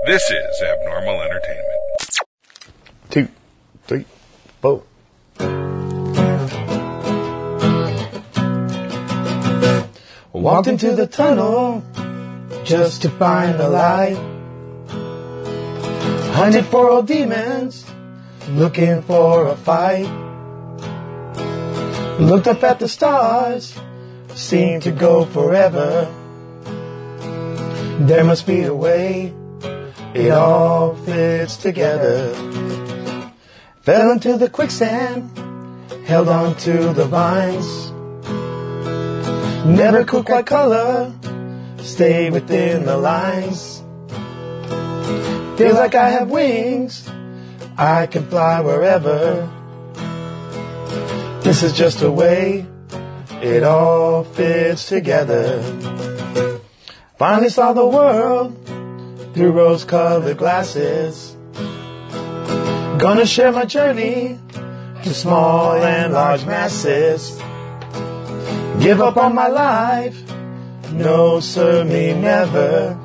This is Abnormal Entertainment. 2, 3, 4. Walked into the tunnel just to find the light. Hunted for old demons, looking for a fight. Looked up at the stars, seemed to go forever. There must be a way, it all fits together. Fell into the quicksand, held on to the vines. Never could quite color, stay within the lines. Feels like I have wings, I can fly wherever. This is just a way, it all fits together. Finally saw the world through rose-colored glasses. Gonna share my journey to small and large masses. Give up on my life, no sir, me never.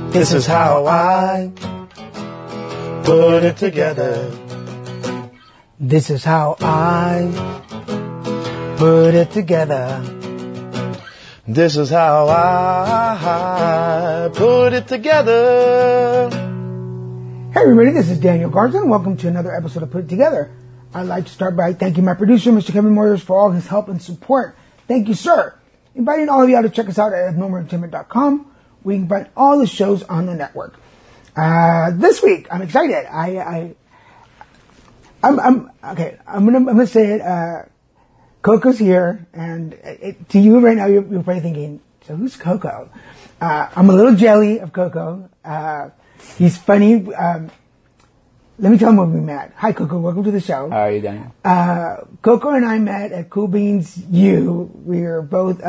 This is how I put it together. This is how I put it together. This is how I put it together. Hey everybody, this is Daniel Garza. Welcome to another episode of Put It Together. I'd like to start by thanking my producer, Mr. Kevin Moyers, for all his help and support. Thank you, sir. Inviting all of you out to check us out at abnormalentertainment.com. We can find all the shows on the network. This week, I'm excited. I'm gonna say it. Koko's here, and to you right now, you're probably thinking, so who's Koko? I'm a little jelly of Koko. He's funny. Let me tell him when we met. Hi, Koko. Welcome to the show. How are you, Daniel? Koko and I met at Cool Beans U. We are both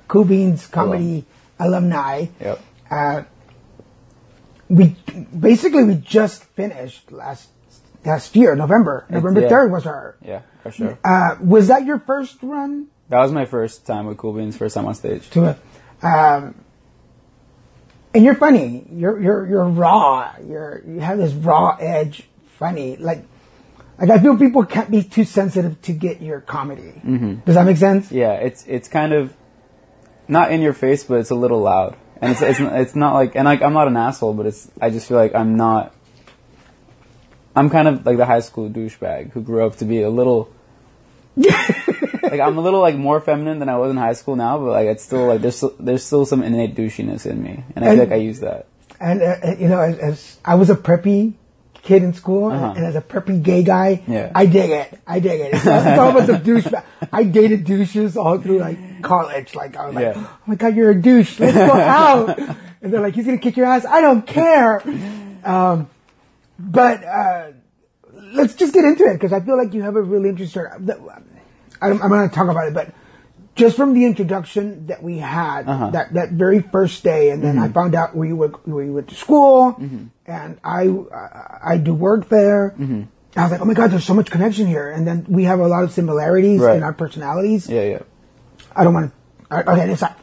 Cool Beans comedy alumni. Yep. We just finished last year, November 3rd was our. Yeah, for sure. Was that your first run? That was my first time with Cool Beans, first time on stage. And you're funny. You're raw. You have this raw edge. Funny. Like I feel people can't be too sensitive to get your comedy. Mm-hmm. Does that make sense? Yeah, it's kind of not in your face, but it's a little loud, and it's not like, and like I'm not an asshole, but I just feel like I'm kind of like the high school douchebag who grew up to be a little. Like I'm a little like more feminine than I was in high school now, but like it's still like there's still some innate douchiness in me, and I feel like I use that. And as I was a preppy kid in school, and as a preppy gay guy, yeah. I dig it. It's all about the douchebag. I dated douches all through like college. Like I was like, oh my god, you're a douche. Let's go out. And they're like, he's gonna kick your ass. I don't care. But let's just get into it because I feel like you have a really interesting story. I'm going to talk about it, but just from the introduction that we had that very first day, and then I found out where you went to school, and I do work there. I was like, oh my god, there's so much connection here, and then we have a lot of similarities in our personalities. Yeah. I don't want to. Okay, this side.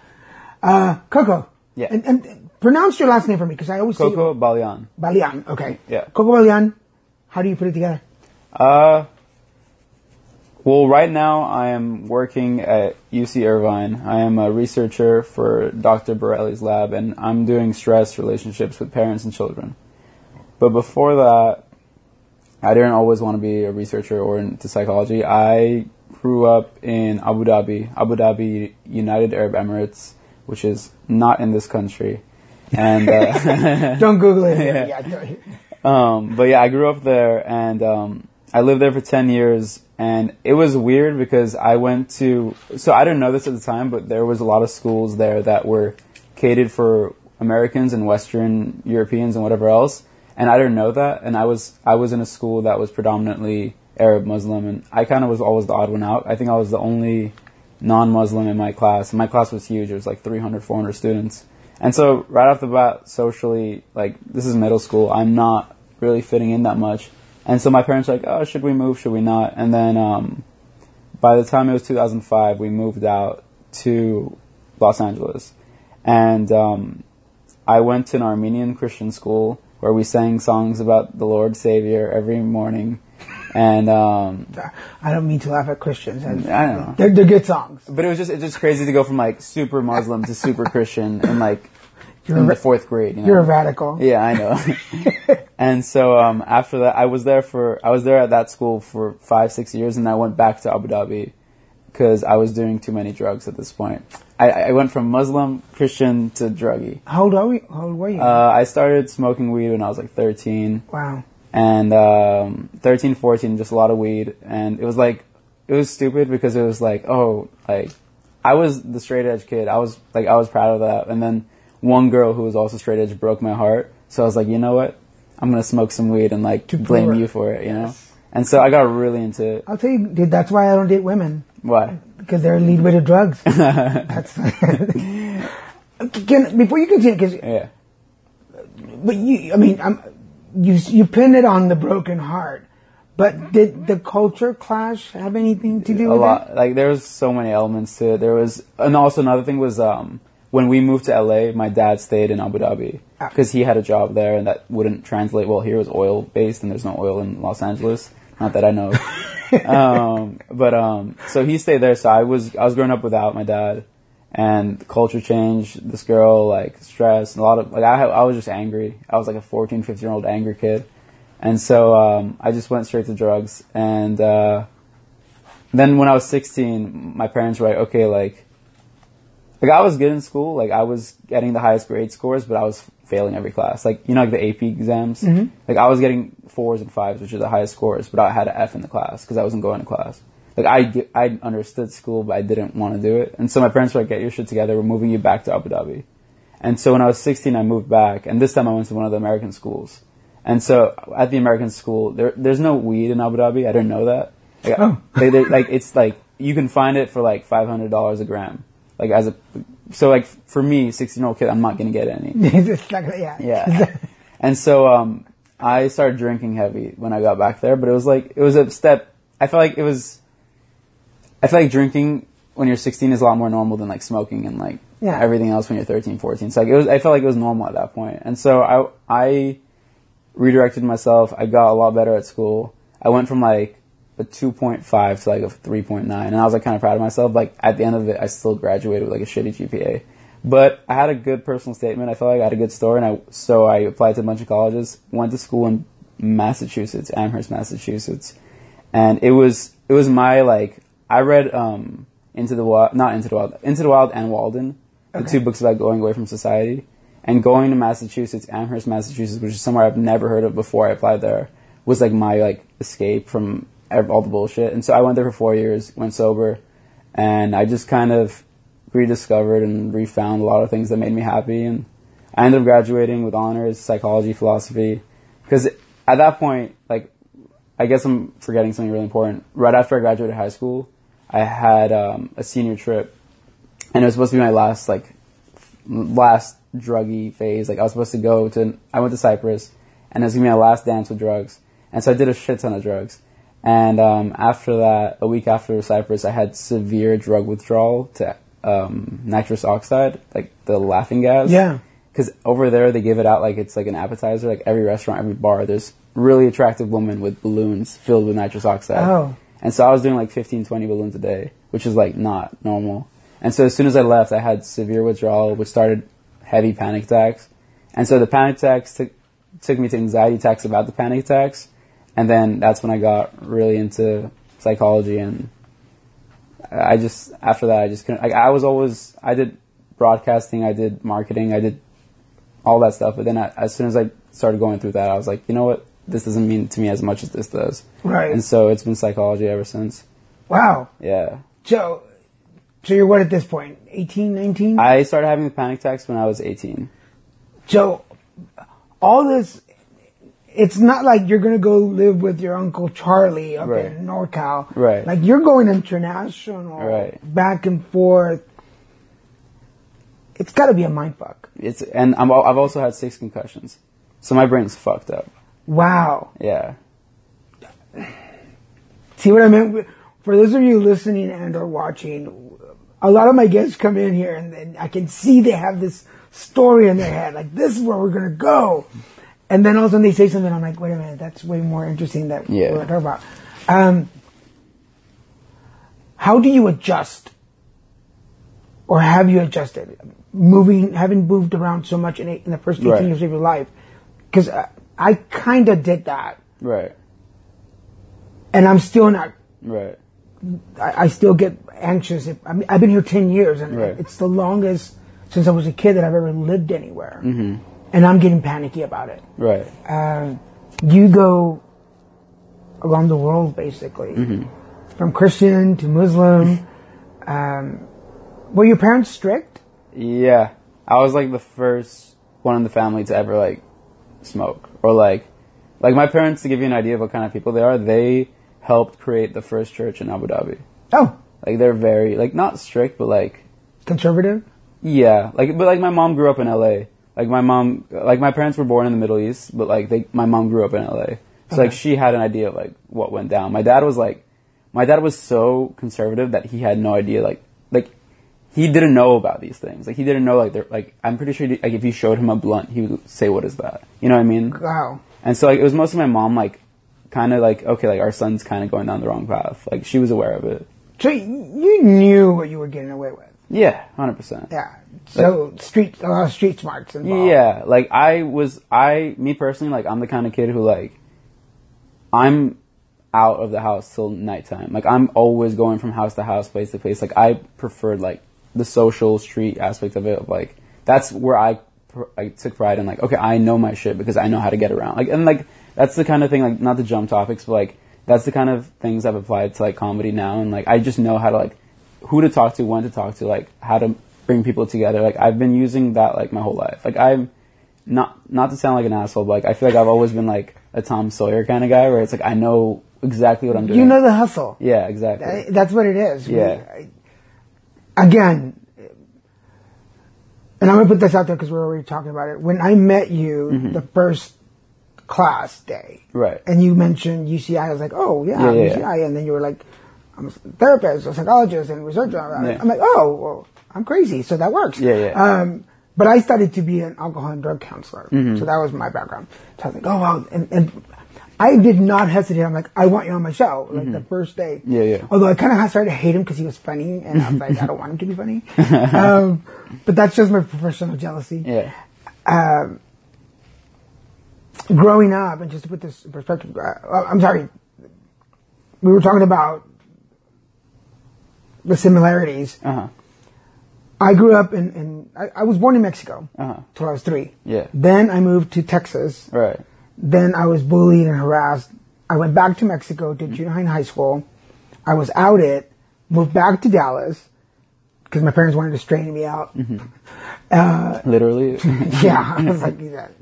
Koko. Yeah. And pronounce your last name for me because I always Koko Balian. Balian. Okay. Yeah. Koko Balian. How do you put it together? Well, right now I am working at UC Irvine. I am a researcher for Dr. Borelli's lab, and I'm doing stress relationships with parents and children. But before that, I didn't always want to be a researcher or into psychology. I grew up in Abu Dhabi, United Arab Emirates, which is not in this country. And don't Google it. But yeah, I grew up there, and I lived there for 10 years. And it was weird because so I didn't know this at the time, but there was a lot of schools there that were catered for Americans and Western Europeans and whatever else. And I didn't know that. And I was in a school that was predominantly Arab Muslim, and I kind of was always the odd one out. I think I was the only non-Muslim in my class. My class was huge. It was like 300, 400 students. And so right off the bat, socially, like this is middle school, I'm not really fitting in that much. And so my parents were like, oh, should we move? Should we not? And then by the time it was 2005, we moved out to Los Angeles. And I went to an Armenian Christian school where we sang songs about the Lord Savior every morning. And I don't mean to laugh at Christians. I know. They're good songs. But it's just crazy to go from like super Muslim to super Christian in like in the fourth grade. You know? You're a radical. Yeah, I know. And so after that, I was there at that school for 5-6 years, and I went back to Abu Dhabi because I was doing too many drugs at this point. I went from Muslim, Christian to druggie. How old were you? I started smoking weed when I was like 13. Wow. And 13, 14, just a lot of weed. And it was stupid because it was like, I was the straight edge kid. I was proud of that. And then one girl who was also straight edge broke my heart. So I was like, you know what? I'm going to smoke some weed and like blame you for it, you know? And so I got really into it. I'll tell you, dude, that's why I don't date women. Why? Because they're lead way to drugs. That's before you continue, because yeah. But you pin it on the broken heart. But did the culture clash have anything to do with it? A lot. Like there was so many elements to it. And also another thing was when we moved to LA, my dad stayed in Abu Dhabi because he had a job there, and that wouldn't translate well here. It was oil based, and there's no oil in Los Angeles. Not that I know. So he stayed there. So I was growing up without my dad, and the culture changed. This girl, like stress, and a lot of I was just angry. I was like a 14, 15-year-old angry kid, and so I just went straight to drugs. And then when I was 16, my parents were like, okay, like I was good in school. Like I was getting the highest grade scores, but I was failing every class. Like, you know, like the AP exams. Mm-hmm. Like I was getting 4s and 5s, which are the highest scores, but I had an F in the class because I wasn't going to class. Like I understood school, but I didn't want to do it. And so my parents were like, get your shit together. We're moving you back to Abu Dhabi. And so when I was 16, I moved back, and this time I went to one of the American schools. And so at the American school, there's no weed in Abu Dhabi. I didn't know that. Like, it's like you can find it for like $500 a gram. Like like for me, 16-year-old kid, I'm not gonna get any. Yeah. And so I started drinking heavy when I got back there, but it was a step. I feel like drinking when you're 16 is a lot more normal than like smoking and like everything else when you're 13, 14. So like I felt like it was normal at that point. And so I redirected myself. I got a lot better at school. I went from like a 2.5 to like a 3.9, and I was like kind of proud of myself. Like at the end of it, I still graduated with like a shitty GPA, but I had a good personal statement. I felt like I had a good story, and I applied to a bunch of colleges. Went to school in Massachusetts, Amherst, Massachusetts, and it was my like I read Into the Wild and Walden, the two books about going away from society, and going to Massachusetts, Amherst, Massachusetts, which is somewhere I've never heard of before I applied there, was like my like escape from all the bullshit. And so I went there for 4 years, went sober, and I just kind of rediscovered and refound a lot of things that made me happy. And I ended up graduating with honors, psychology, philosophy, because at that point, like, I guess I'm forgetting something really important. Right after I graduated high school, I had a senior trip, and it was supposed to be my last druggy phase. Like I was supposed to I went to Cyprus, and it was gonna be my last dance with drugs. And so I did a shit ton of drugs. And after that, a week after Cyprus, I had severe drug withdrawal to nitrous oxide, like the laughing gas. Yeah. Because over there, they give it out like it's like an appetizer. Like every restaurant, every bar, there's really attractive women with balloons filled with nitrous oxide. Oh. And so I was doing like 15, 20 balloons a day, which is like not normal. And so as soon as I left, I had severe withdrawal, which started heavy panic attacks. And so the panic attacks took me to anxiety attacks about the panic attacks. And then that's when I got really into psychology, and after that I just couldn't, like I did broadcasting, I did marketing, I did all that stuff, but then as soon as I started going through that, I was like, you know what, this doesn't mean to me as much as this does. Right. And so it's been psychology ever since. Wow. Yeah. So you're what at this point, 18, 19? I started having the panic attacks when I was 18. So all this, it's not like you're going to go live with your Uncle Charlie up in NorCal. Right. Like, you're going international, back and forth. It's got to be a mindfuck. I've also had 6 concussions. So my brain's fucked up. Wow. Yeah. See what I meant? For those of you listening and or watching, a lot of my guests come in here and I can see they have this story in their head. Like, this is where we're going to go. And then all of a sudden they say something, I'm like, wait a minute, that's way more interesting than we're talking about. How do you adjust? Or have you adjusted? Having moved around so much in the first 18 years of your life. Because I kind of did that. Right. And I'm still not. Right. I still get anxious. I've been here 10 years, and it's the longest since I was a kid that I've ever lived anywhere. Mm-hmm. And I'm getting panicky about it. Right. You go around the world, basically. From Christian to Muslim. Were your parents strict? Yeah. I was like the first one in the family to ever like smoke. Or like my parents, to give you an idea of what kind of people they are, they helped create the first church in Abu Dhabi. Oh. Like they're very, like not strict, but like... Conservative? Yeah. But my mom grew up in LA. Like my parents were born in the Middle East, but like my mom grew up in LA. So like she had an idea of like what went down. My dad was so conservative that he had no idea like he didn't know about these things. Like he didn't know I'm pretty sure like if you showed him a blunt, he would say, "What is that?" You know what I mean? Wow. And so like it was mostly my mom like kind of like, okay, like our son's kind of going down the wrong path. Like she was aware of it. So you knew what you were getting away with. Yeah, 100%. Yeah. So a lot of street smarts involved. Yeah, like me personally, like I'm the kind of kid who like I'm out of the house till nighttime. Like I'm always going from house to house, place to place. Like I preferred like the social street aspect of it. Of, like that's where I took pride in. Like, okay, I know my shit because I know how to get around. Like, and like that's the kind of thing. Like, not to jump topics, but like that's the kind of things I've applied to like comedy now. And like I just know how to like who to talk to, when to talk to, like how to bring people together. Like I've been using that like my whole life. Like I'm not to sound like an asshole, but like I feel like I've always been like a Tom Sawyer kind of guy where it's like I know exactly what I'm doing. You know the hustle. Yeah, exactly. That's what it is. Yeah. Again, and I'm going to put this out there because we're already talking about it. When I met you the first class day, right, and you mentioned UCI, I was like, oh, yeah, UCI. And then you were like, I'm a therapist, a psychologist, and researcher. I'm like, oh, well, I'm crazy, so that works. But I started to be an alcohol and drug counselor, so that was my background. So I was like, oh, wow. And I did not hesitate. I'm like, I want you on my show, like the first day. Although I kind of started to hate him because he was funny, and I was like, I don't want him to be funny. But that's just my professional jealousy. Growing up, and just to put this in perspective, I'm sorry, we were talking about the similarities. I grew up I was born in Mexico till I was 3. Then I moved to Texas. Then I was bullied and harassed. I went back to Mexico, did junior high and high school. I was outed, moved back to Dallas because my parents wanted to straighten me out. Literally? Yeah, I was like that.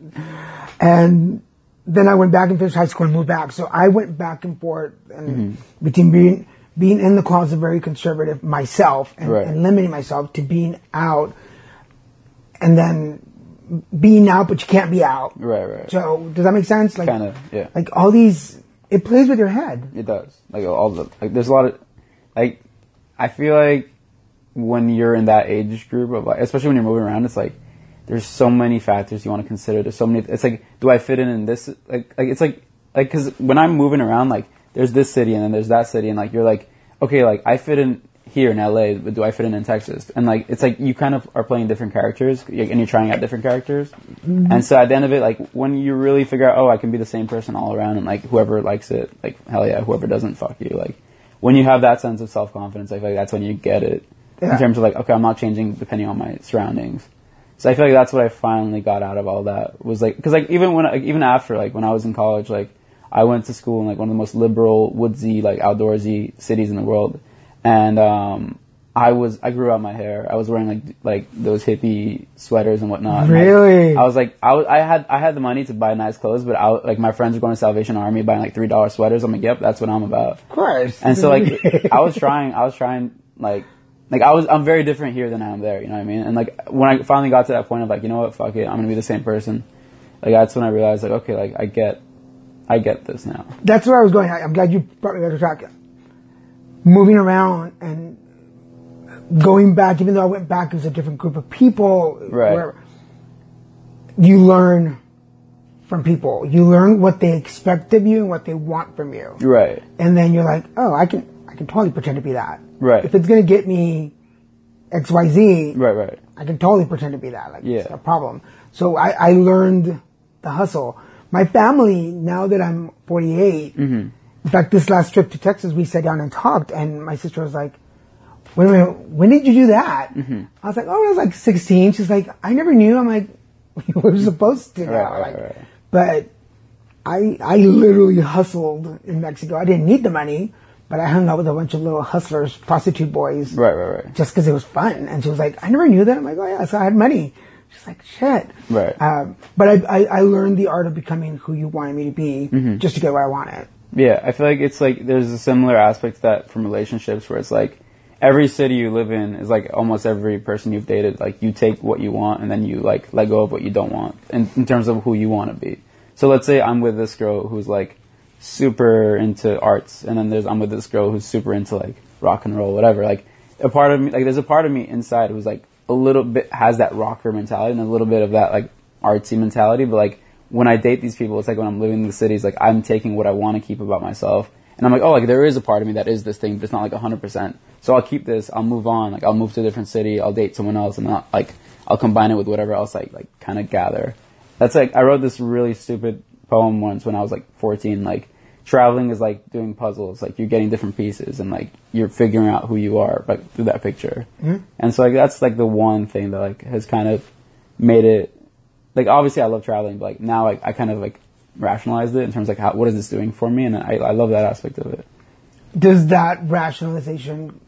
And then I went back and finished high school and moved back. So I went back and forth and between being in the closet very conservative myself and limiting myself to being out and then being out but you can't be out. So does that make sense? Like, kind of, yeah. Like all these, it plays with your head. It does. Like there's a lot of, like, I feel like when you're in that age group of like, especially when you're moving around, it's like, there's so many factors you want to consider. There's so many, it's like, do I fit in this? Like it's like, cause when I'm moving around, like, there's this city and then there's that city and like, you're like, okay, like I fit in here in LA, but do I fit in Texas? And like, it's like you kind of are playing different characters and you're trying out different characters. And so at the end of it, like when you really figure out, oh, I can be the same person all around and like whoever likes it, like hell yeah, whoever doesn't, fuck you. Like when you have that sense of self-confidence, I feel like that's when you get it in terms of like, okay, I'm not changing depending on my surroundings. So I feel like that's what I finally got out of all that was like, cause like even after like when I was in college, like I went to school in like one of the most liberal, woodsy, like outdoorsy cities in the world. And I grew out my hair. I was wearing like those hippie sweaters and whatnot. Really? And I was like, I had the money to buy nice clothes, but like my friends were going to Salvation Army buying like $3 sweaters. I'm like, yep, that's what I'm about. Of course. And so like I was trying I'm very different here than I am there. You know what I mean? And like when I finally got to that point of like, you know what, fuck it, I'm gonna be the same person. Like that's when I realized like, okay, like I get this now. That's where I was going. I'm glad you brought me back to track. Moving around and going back, even though I went back, it was a different group of people. Right. you learn from people. You learn what they expect of you and what they want from you. Right. And then you're like, oh, I can totally pretend to be that. Right. If it's going to get me XYZ, right. I can totally pretend to be that. Like, Yeah. it's no problem. So I learned the hustle. My family, now that I'm 48, in fact, this last trip to Texas, we sat down and talked, and my sister was like, wait a minute, when did you do that? I was like, oh, I was like 16. She's like, I never knew. I'm like, we were supposed to now. Right. But I literally hustled in Mexico. I didn't need the money, but I hung out with a bunch of little hustlers, prostitute boys. Right. Just because it was fun. And she was like, I never knew that. I'm like, oh yeah, so I had money. She's like, shit. Right. But I learned the art of becoming who you wanted me to be just to get what I wanted. Yeah, I feel like it's like there's a similar aspect to that from relationships where it's like every city you live in is like almost every person you've dated. Like you take what you want and then you like let go of what you don't want in terms of who you want to be. So let's say I'm with this girl who's like super into arts, and then I'm with this girl who's super into like rock and roll, whatever. Like a part of me, like there's a part of me inside who's like a little bit has that rocker mentality and a little bit of that like artsy mentality. But like when I date these people, it's like when I'm living in the cities, like I'm taking what I want to keep about myself. And I'm like, oh, like there is a part of me that is this thing, but it's not like 100%. So I'll keep this, I'll move on, like I'll move to a different city, I'll date someone else, and not like I'll combine it with whatever else I like kind of gather. That's like, I wrote this really stupid poem once when I was like 14, like traveling is like doing puzzles, like you're getting different pieces and like you're figuring out who you are like through that picture. And so like that's like the one thing that like has kind of made it, like obviously I love traveling, but like now like I kind of like rationalized it in terms of like what is this doing for me, and I love that aspect of it. Does that rationalization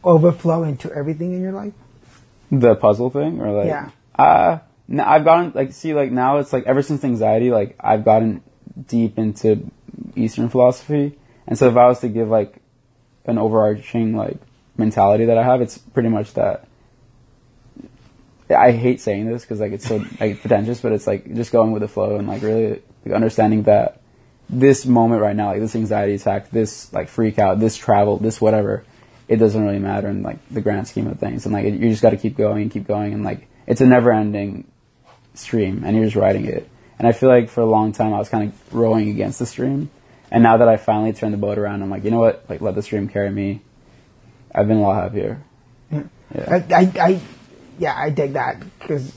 overflow into everything in your life? The puzzle thing, or like yeah. Now I've gotten like now it's like ever since anxiety, like I've gotten deep into Eastern philosophy, and so if I was to give like an overarching like mentality that I have, it's pretty much that. I hate saying this because like it's so like pretentious, but it's like just going with the flow and like really like understanding that this moment right now, like this anxiety attack, this like freak out, this travel, this whatever, it doesn't really matter in like the grand scheme of things, and like you just got to keep going, and like it's a never-ending stream, and you're just riding it. And I feel like for a long time I was kind of rowing against the stream, and now that I finally turned the boat around, I'm like, you know what, like let the stream carry me. I've been a lot happier. I dig that, because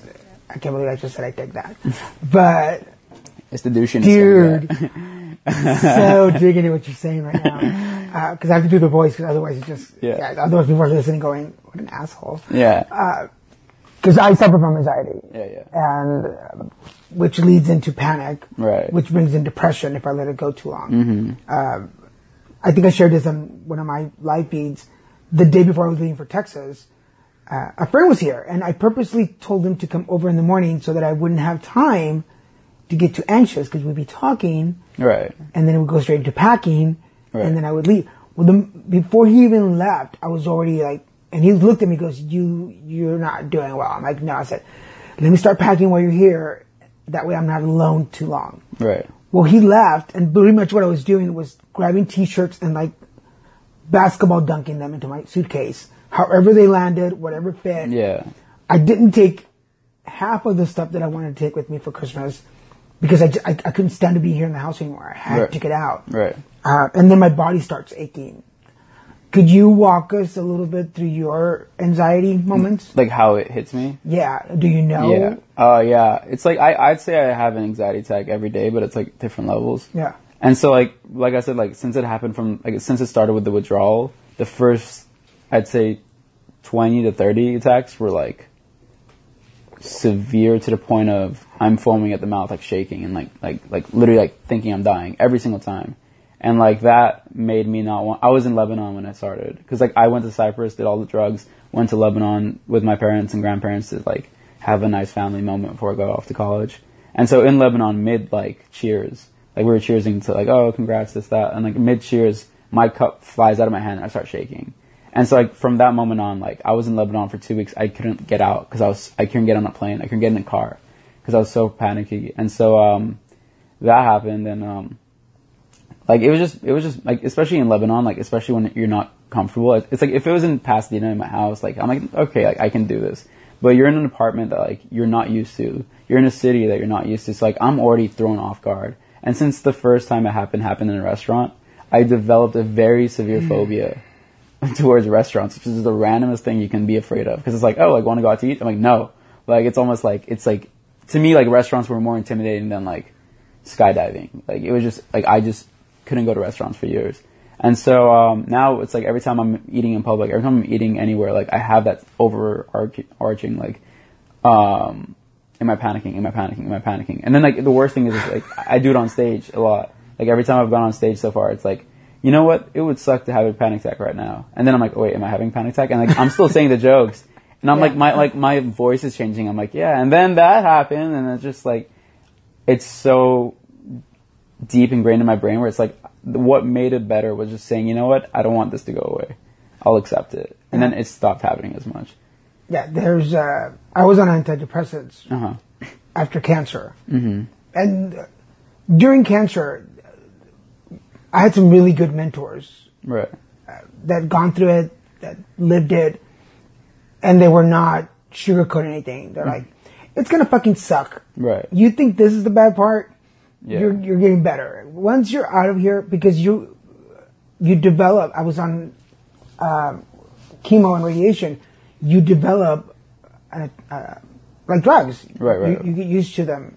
I can't believe I just said I dig that. But it's the douchiness. Dude, so digging at what you're saying right now. Because I have to do the voice, because otherwise it's just, otherwise people are listening going, what an asshole. Yeah. Because I suffer from anxiety. Yeah. And which leads into panic. Right. Which brings in depression if I let it go too long. I think I shared this on one of my live feeds. The day before I was leaving for Texas, a friend was here, and I purposely told him to come over in the morning so that I wouldn't have time to get too anxious, because we'd be talking, right? And then it would go straight into packing, right. And then I would leave. Well, before he even left, I was already like, and he looked at me and goes, you're not doing well. I'm like, no. I said, let me start packing while you're here. That way I'm not alone too long. Right. Well, he left, and pretty much what I was doing was grabbing t-shirts and like basketball dunking them into my suitcase. However they landed, whatever fit. Yeah. I didn't take half of the stuff that I wanted to take with me for Christmas, because I couldn't stand to be here in the house anymore. I had to get out. Right. And then my body starts aching. Could you walk us a little bit through your anxiety moments? Like how it hits me? Yeah. Do you know? Yeah. Yeah. It's like, I'd say I have an anxiety attack every day, but it's like different levels. Yeah. And so like I said, like since it started with the withdrawal, the first, I'd say 20 to 30 attacks were like severe to the point of I'm foaming at the mouth, like shaking, and like literally like thinking I'm dying every single time. And like that made me not want. I was in Lebanon when I started, because like I went to Cyprus, did all the drugs, went to Lebanon with my parents and grandparents to like have a nice family moment before I got off to college. And so in Lebanon, mid like cheers, like we were cheersing to like, oh, congrats, this, that, and like mid cheers, my cup flies out of my hand and I start shaking. And so like from that moment on, like I was in Lebanon for 2 weeks. I couldn't get out because I couldn't get on a plane. I couldn't get in a car because I was so panicky. And so that happened, and like it was just like, especially in Lebanon, like especially when you're not comfortable. It's like if it was in Pasadena in my house, like I'm like, okay, like I can do this. but you're in an apartment that like you're not used to. You're in a city that you're not used to. So like I'm already thrown off guard. And since the first time it happened in a restaurant, I developed a very severe phobia towards restaurants, which is the randomest thing you can be afraid of. Because it's like, oh, like want to go out to eat? I'm like, no. Like it's almost like to me like restaurants were more intimidating than like skydiving. Like it was just like I just couldn't go to restaurants for years. And so now it's like every time I'm eating in public, every time I'm eating anywhere, like I have that overarching like, am I panicking? Am I panicking? Am I panicking? And then like the worst thing is like I do it on stage a lot. Like every time I've gone on stage so far, it's like, you know what? It would suck to have a panic attack right now. And then I'm like, oh, wait, am I having a panic attack? And like I'm still saying the jokes, and I'm my voice is changing. I'm like, yeah, and then that happened, and it's just like it's so deep ingrained in my brain where it's like what made it better was just saying, you know what, I don't want this to go away. I'll accept it. And then it stopped happening as much. Yeah, there's, I was on antidepressants after cancer. Mm-hmm. And during cancer, I had some really good mentors. Right. That gone through it, that lived it, and they were not sugarcoating anything. They're like, it's gonna fucking suck. Right. You think this is the bad part? Yeah. You're getting better. Once you're out of here, because you develop, I was on chemo and radiation, you develop like drugs. Right. You get used to them.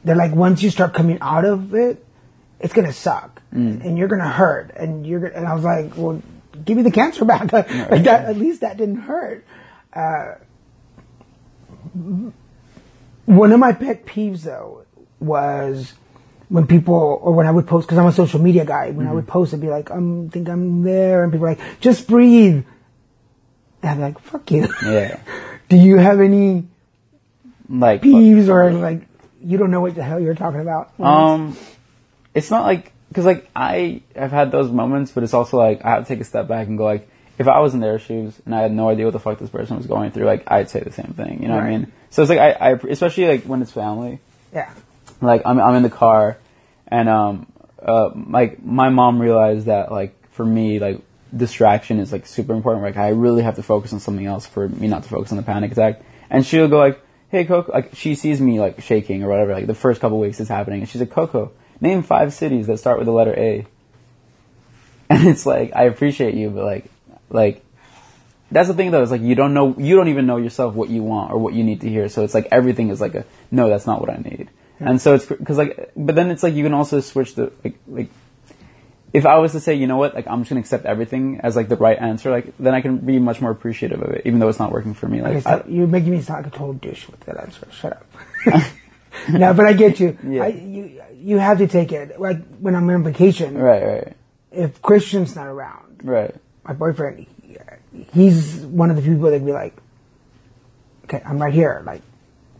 They're like, once you start coming out of it, it's gonna suck. And you're gonna hurt. And I was like, well, give me the cancer back. Like that, at least that didn't hurt. One of my pet peeves though was when people, or when I would post, because I'm a social media guy, when I would post, I'd be like, think I'm there, and people are like, just breathe. And I'm like, fuck you. Yeah. Do you have any like peeves or like you don't know what the hell you're talking about? It's not like, because like I have had those moments, but it's also like I have to take a step back and go like, if I was in their shoes and I had no idea what the fuck this person was going through, like I'd say the same thing. You know what I mean? So it's like I especially like when it's family. Yeah. Like I'm in the car, and like my mom realized that like for me like distraction is like super important. Like I really have to focus on something else for me not to focus on the panic attack. And she'll go like, "Hey Koko," like she sees me like shaking or whatever. Like the first couple weeks it's happening, and she's like, "Koko, name 5 cities that start with the letter A." And it's like I appreciate you, but like that's the thing though. It's like you don't even know yourself what you want or what you need to hear. So it's like everything is like no, that's not what I need. And so it's because like, but then it's like you can also switch the like. If I was to say, you know what, like I'm just gonna accept everything as like the right answer, like then I can be much more appreciative of it, even though it's not working for me. Like you're making me sound like a total douche with that answer. Shut up. No, but I get you. Yeah. You have to take it. Like when I'm on vacation. Right. If Christian's not around. Right. My boyfriend, he's one of the people that be like, okay, I'm right here. Like,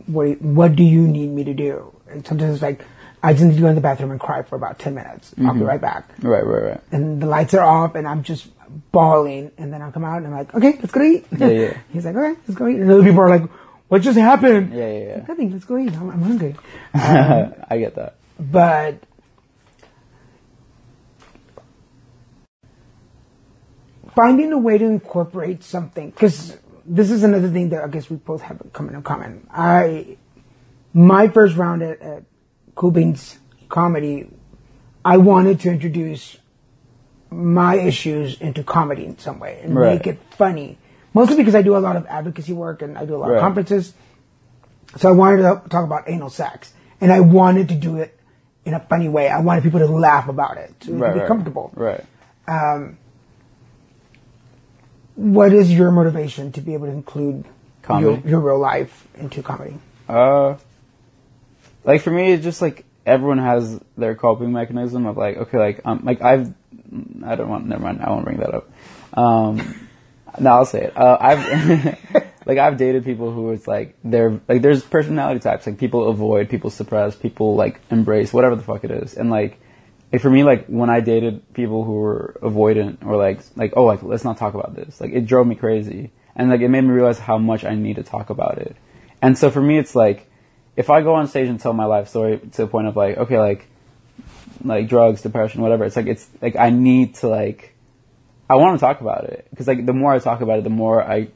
what do you need me to do? And sometimes it's like, I just need to go in the bathroom and cry for about 10 minutes. I'll be right back. Right. And the lights are off and I'm just bawling. And then I'll come out and I'm like, okay, let's go eat. Yeah. He's like, okay, let's go eat. And other people are like, what just happened? Yeah. Nothing, let's go eat. I'm hungry. I get that. But finding a way to incorporate something, because this is another thing that I guess we both have in common. My first round at Cool Beans Comedy, I wanted to introduce my issues into comedy in some way and make it funny. Mostly because I do a lot of advocacy work and I do a lot of conferences. So I wanted to talk about anal sex. And I wanted to do it in a funny way. I wanted people to laugh about it, so it could be comfortable. Right. What is your motivation to be able to include your real life into comedy? Like for me, it's just like everyone has their coping mechanism of like, okay, like never mind, I won't bring that up. No, I'll say it. I've dated people who it's like there's personality types, like people avoid, people suppress, people like embrace, whatever the fuck it is. And like for me, like when I dated people who were avoidant or like let's not talk about this, like it drove me crazy. And like it made me realize how much I need to talk about it. And so for me, it's like if I go on stage and tell my life story to the point of like, okay, like drugs, depression, whatever, it's like I need to I want to talk about it, because like the more I talk about it, the more I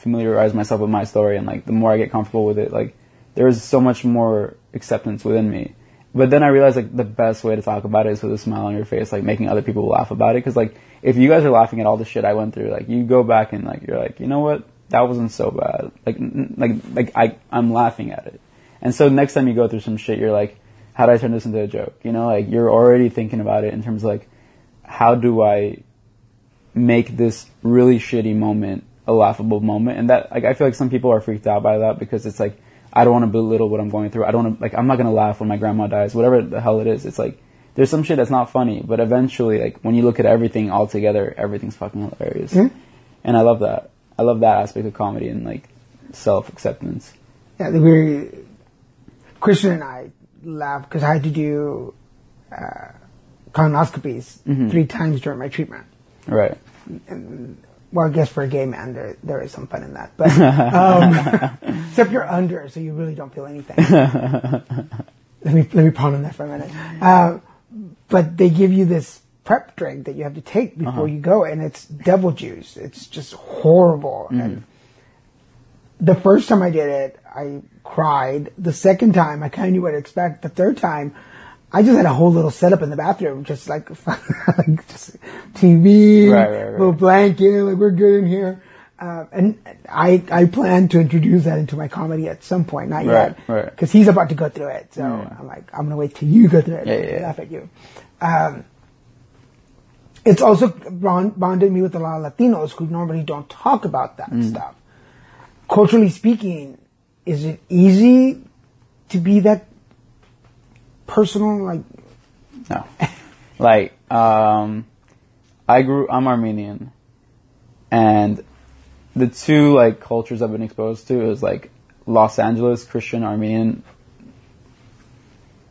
familiarize myself with my story, and like the more I get comfortable with it, like there is so much more acceptance within me. But then I realized like the best way to talk about it is with a smile on your face, like making other people laugh about it. Because like if you guys are laughing at all the shit I went through, like you go back and like you're like, you know what, that wasn't so bad. I'm laughing at it. And so next time you go through some shit, you're like, how do I turn this into a joke? You know, like you're already thinking about it in terms of like, how do I make this really shitty moment a laughable moment? And that, like, I feel like some people are freaked out by that because it's like, I don't want to belittle what I'm going through. I don't want to, like, I'm not going to laugh when my grandma dies, whatever the hell it is. It's like, there's some shit that's not funny, but eventually, like, when you look at everything all together, everything's fucking hilarious. Mm-hmm. And I love that. I love that aspect of comedy and, like, self-acceptance. Yeah, Christian and I laughed because I had to do colonoscopies 3 times during my treatment. Right. And, well, I guess for a gay man, there is some fun in that. But except you're under, so you really don't feel anything. let me ponder on that for a minute. But they give you this prep drink that you have to take before you go, and it's devil juice. It's just horrible. And the first time I did it, I cried. The second time, I kind of knew what to expect. The third time, I just had a whole little setup in the bathroom, just like just TV, little blanket, like we're good in here. And I plan to introduce that into my comedy at some point, not yet, because he's about to go through it. So I'm like, I'm gonna wait till you go through it and laugh at you. It's also bonded me with a lot of Latinos who normally don't talk about that stuff. Culturally speaking, is it easy to be that personal? Like, no. Like, I'm Armenian, and the two, like, cultures I've been exposed to is, like, Los Angeles Christian Armenian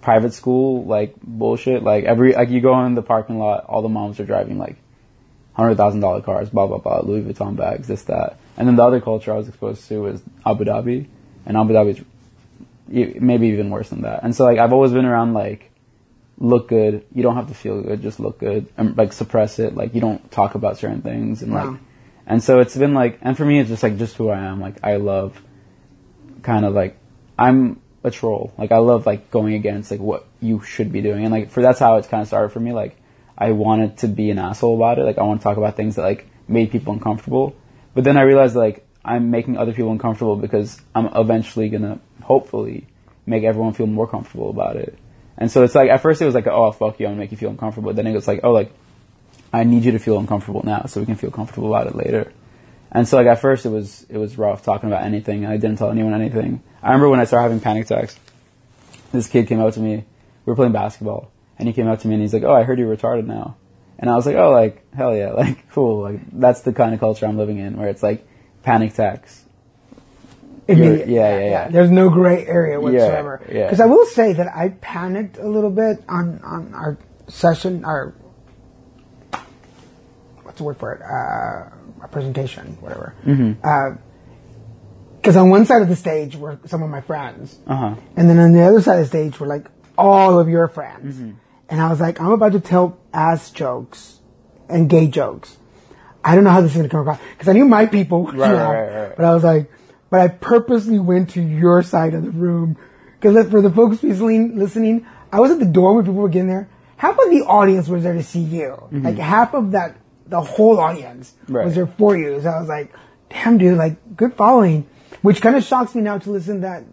private school, like, bullshit. Like, you go in the parking lot, all the moms are driving, like, $100,000 cars, blah, blah, blah, Louis Vuitton bags, this, that. And then the other culture I was exposed to is Abu Dhabi, and Abu Dhabi is maybe even worse than that. And so, like, I've always been around, like, look good. You don't have to feel good, just look good. And, like, suppress it. Like, you don't talk about certain things. And, like, and so it's been, like, and for me, it's just, like, just who I am. Like, I love kind of, like, I'm a troll. Like, I love, like, going against, like, what you should be doing. And, like, that's how it's kind of started for me. Like, I wanted to be an asshole about it. Like, I want to talk about things that, like, made people uncomfortable. But then I realized, like, I'm making other people uncomfortable because I'm eventually going to, hopefully, make everyone feel more comfortable about it. And so it's like, at first it was like, oh, fuck you, I'm going to make you feel uncomfortable. But then it was like, oh, like, I need you to feel uncomfortable now so we can feel comfortable about it later. And so, like, at first it was rough talking about anything. I didn't tell anyone anything. I remember when I started having panic attacks, this kid came up to me. We were playing basketball. And he came up to me and he's like, oh, I heard you're retarded now. And I was like, oh, like, hell yeah, like, cool. Like, that's the kind of culture I'm living in, where it's like panic attacks. Yeah. There's no gray area whatsoever. Yeah. Because I will say that I panicked a little bit on our session, what's the word for it? Our presentation, whatever. Because on one side of the stage were some of my friends. And then on the other side of the stage were like all of your friends. And I was like, I'm about to tell ass jokes and gay jokes. I don't know how this is going to come across. Because I knew my people. Right. But I was like, but I purposely went to your side of the room. Because for the folks listening, I was at the door when people were getting there. Half of the audience was there to see you. Like half of that, the whole audience was there for you. So I was like, damn dude, like good following. Which kind of shocks me now to listen that,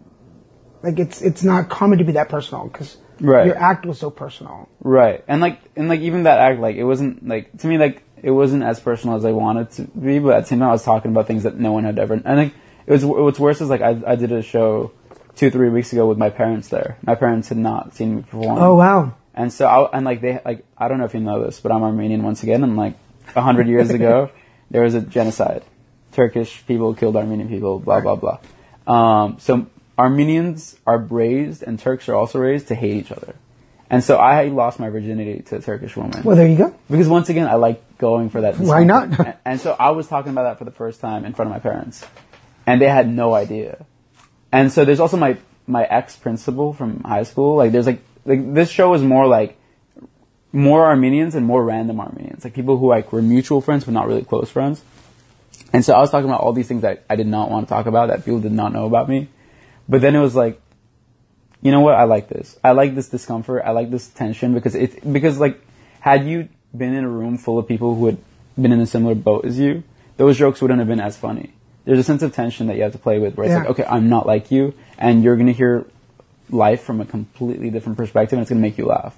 like it's not common to be that personal. Because your act was so personal. Right. And like even that act, like it wasn't like, to me, like it wasn't as personal as I wanted to be, but at the same time I was talking about things that no one had ever, and like what's worse is like I did a show 2-3 weeks ago with my parents there. My parents had not seen me perform. Oh wow. And so I don't know if you know this, but I'm Armenian once again, and like 100 years ago there was a genocide. Turkish people killed Armenian people, blah blah blah. So Armenians are raised, and Turks are also raised to hate each other. And so I lost my virginity to a Turkish woman. Well, there you go. Because once again, I like going for that. Why not? And so I was talking about that for the first time in front of my parents. And they had no idea. And so there's also my ex-principal from high school. Like, there's like this show is more like more Armenians and more random Armenians. Like people who like were mutual friends but not really close friends. And so I was talking about all these things that I did not want to talk about, that people did not know about me. But then it was like, you know what? I like this. I like this discomfort. I like this tension because like, had you been in a room full of people who had been in a similar boat as you, those jokes wouldn't have been as funny. There's a sense of tension that you have to play with where it's like, okay, I'm not like you, and you're going to hear life from a completely different perspective, and it's going to make you laugh.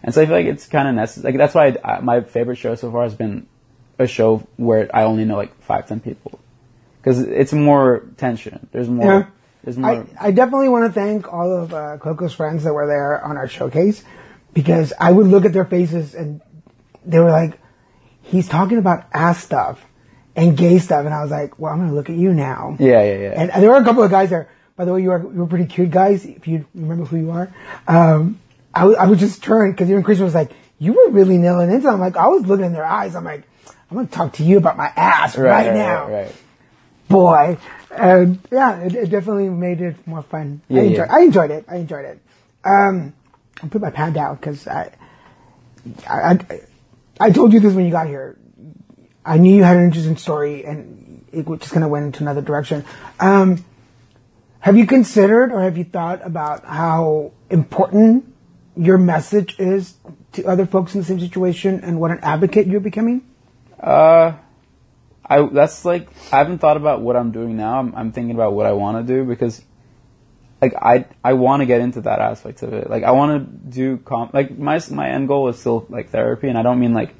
And so I feel like it's kind of necessary. Like, that's why my favorite show so far has been a show where I only know like 5-10 people. Because it's more tension. There's more... Yeah. There's more. I definitely want to thank all of Koko's friends that were there on our showcase, because I would look at their faces and they were like, he's talking about ass stuff and gay stuff, and I was like, well, I'm going to look at you now. Yeah. And there were a couple of guys there. By the way, you were pretty cute guys, if you remember who you are. I would just turn, because even Christian was like, you were really nailing into them. I'm like, I was looking in their eyes. I'm like, I'm going to talk to you about my ass right now. Right. Boy. And yeah, it definitely made it more fun. Yeah, I enjoyed it. I put my pad down because I told you this when you got here. I knew you had an interesting story, and it just kind of went into another direction. Have you considered or have you thought about how important your message is to other folks in the same situation and what an advocate you're becoming? I haven't thought about what I'm doing now. I'm thinking about what I want to do, because like I want to get into that aspect of it. Like, I want to do my end goal is still like therapy, and I don't mean like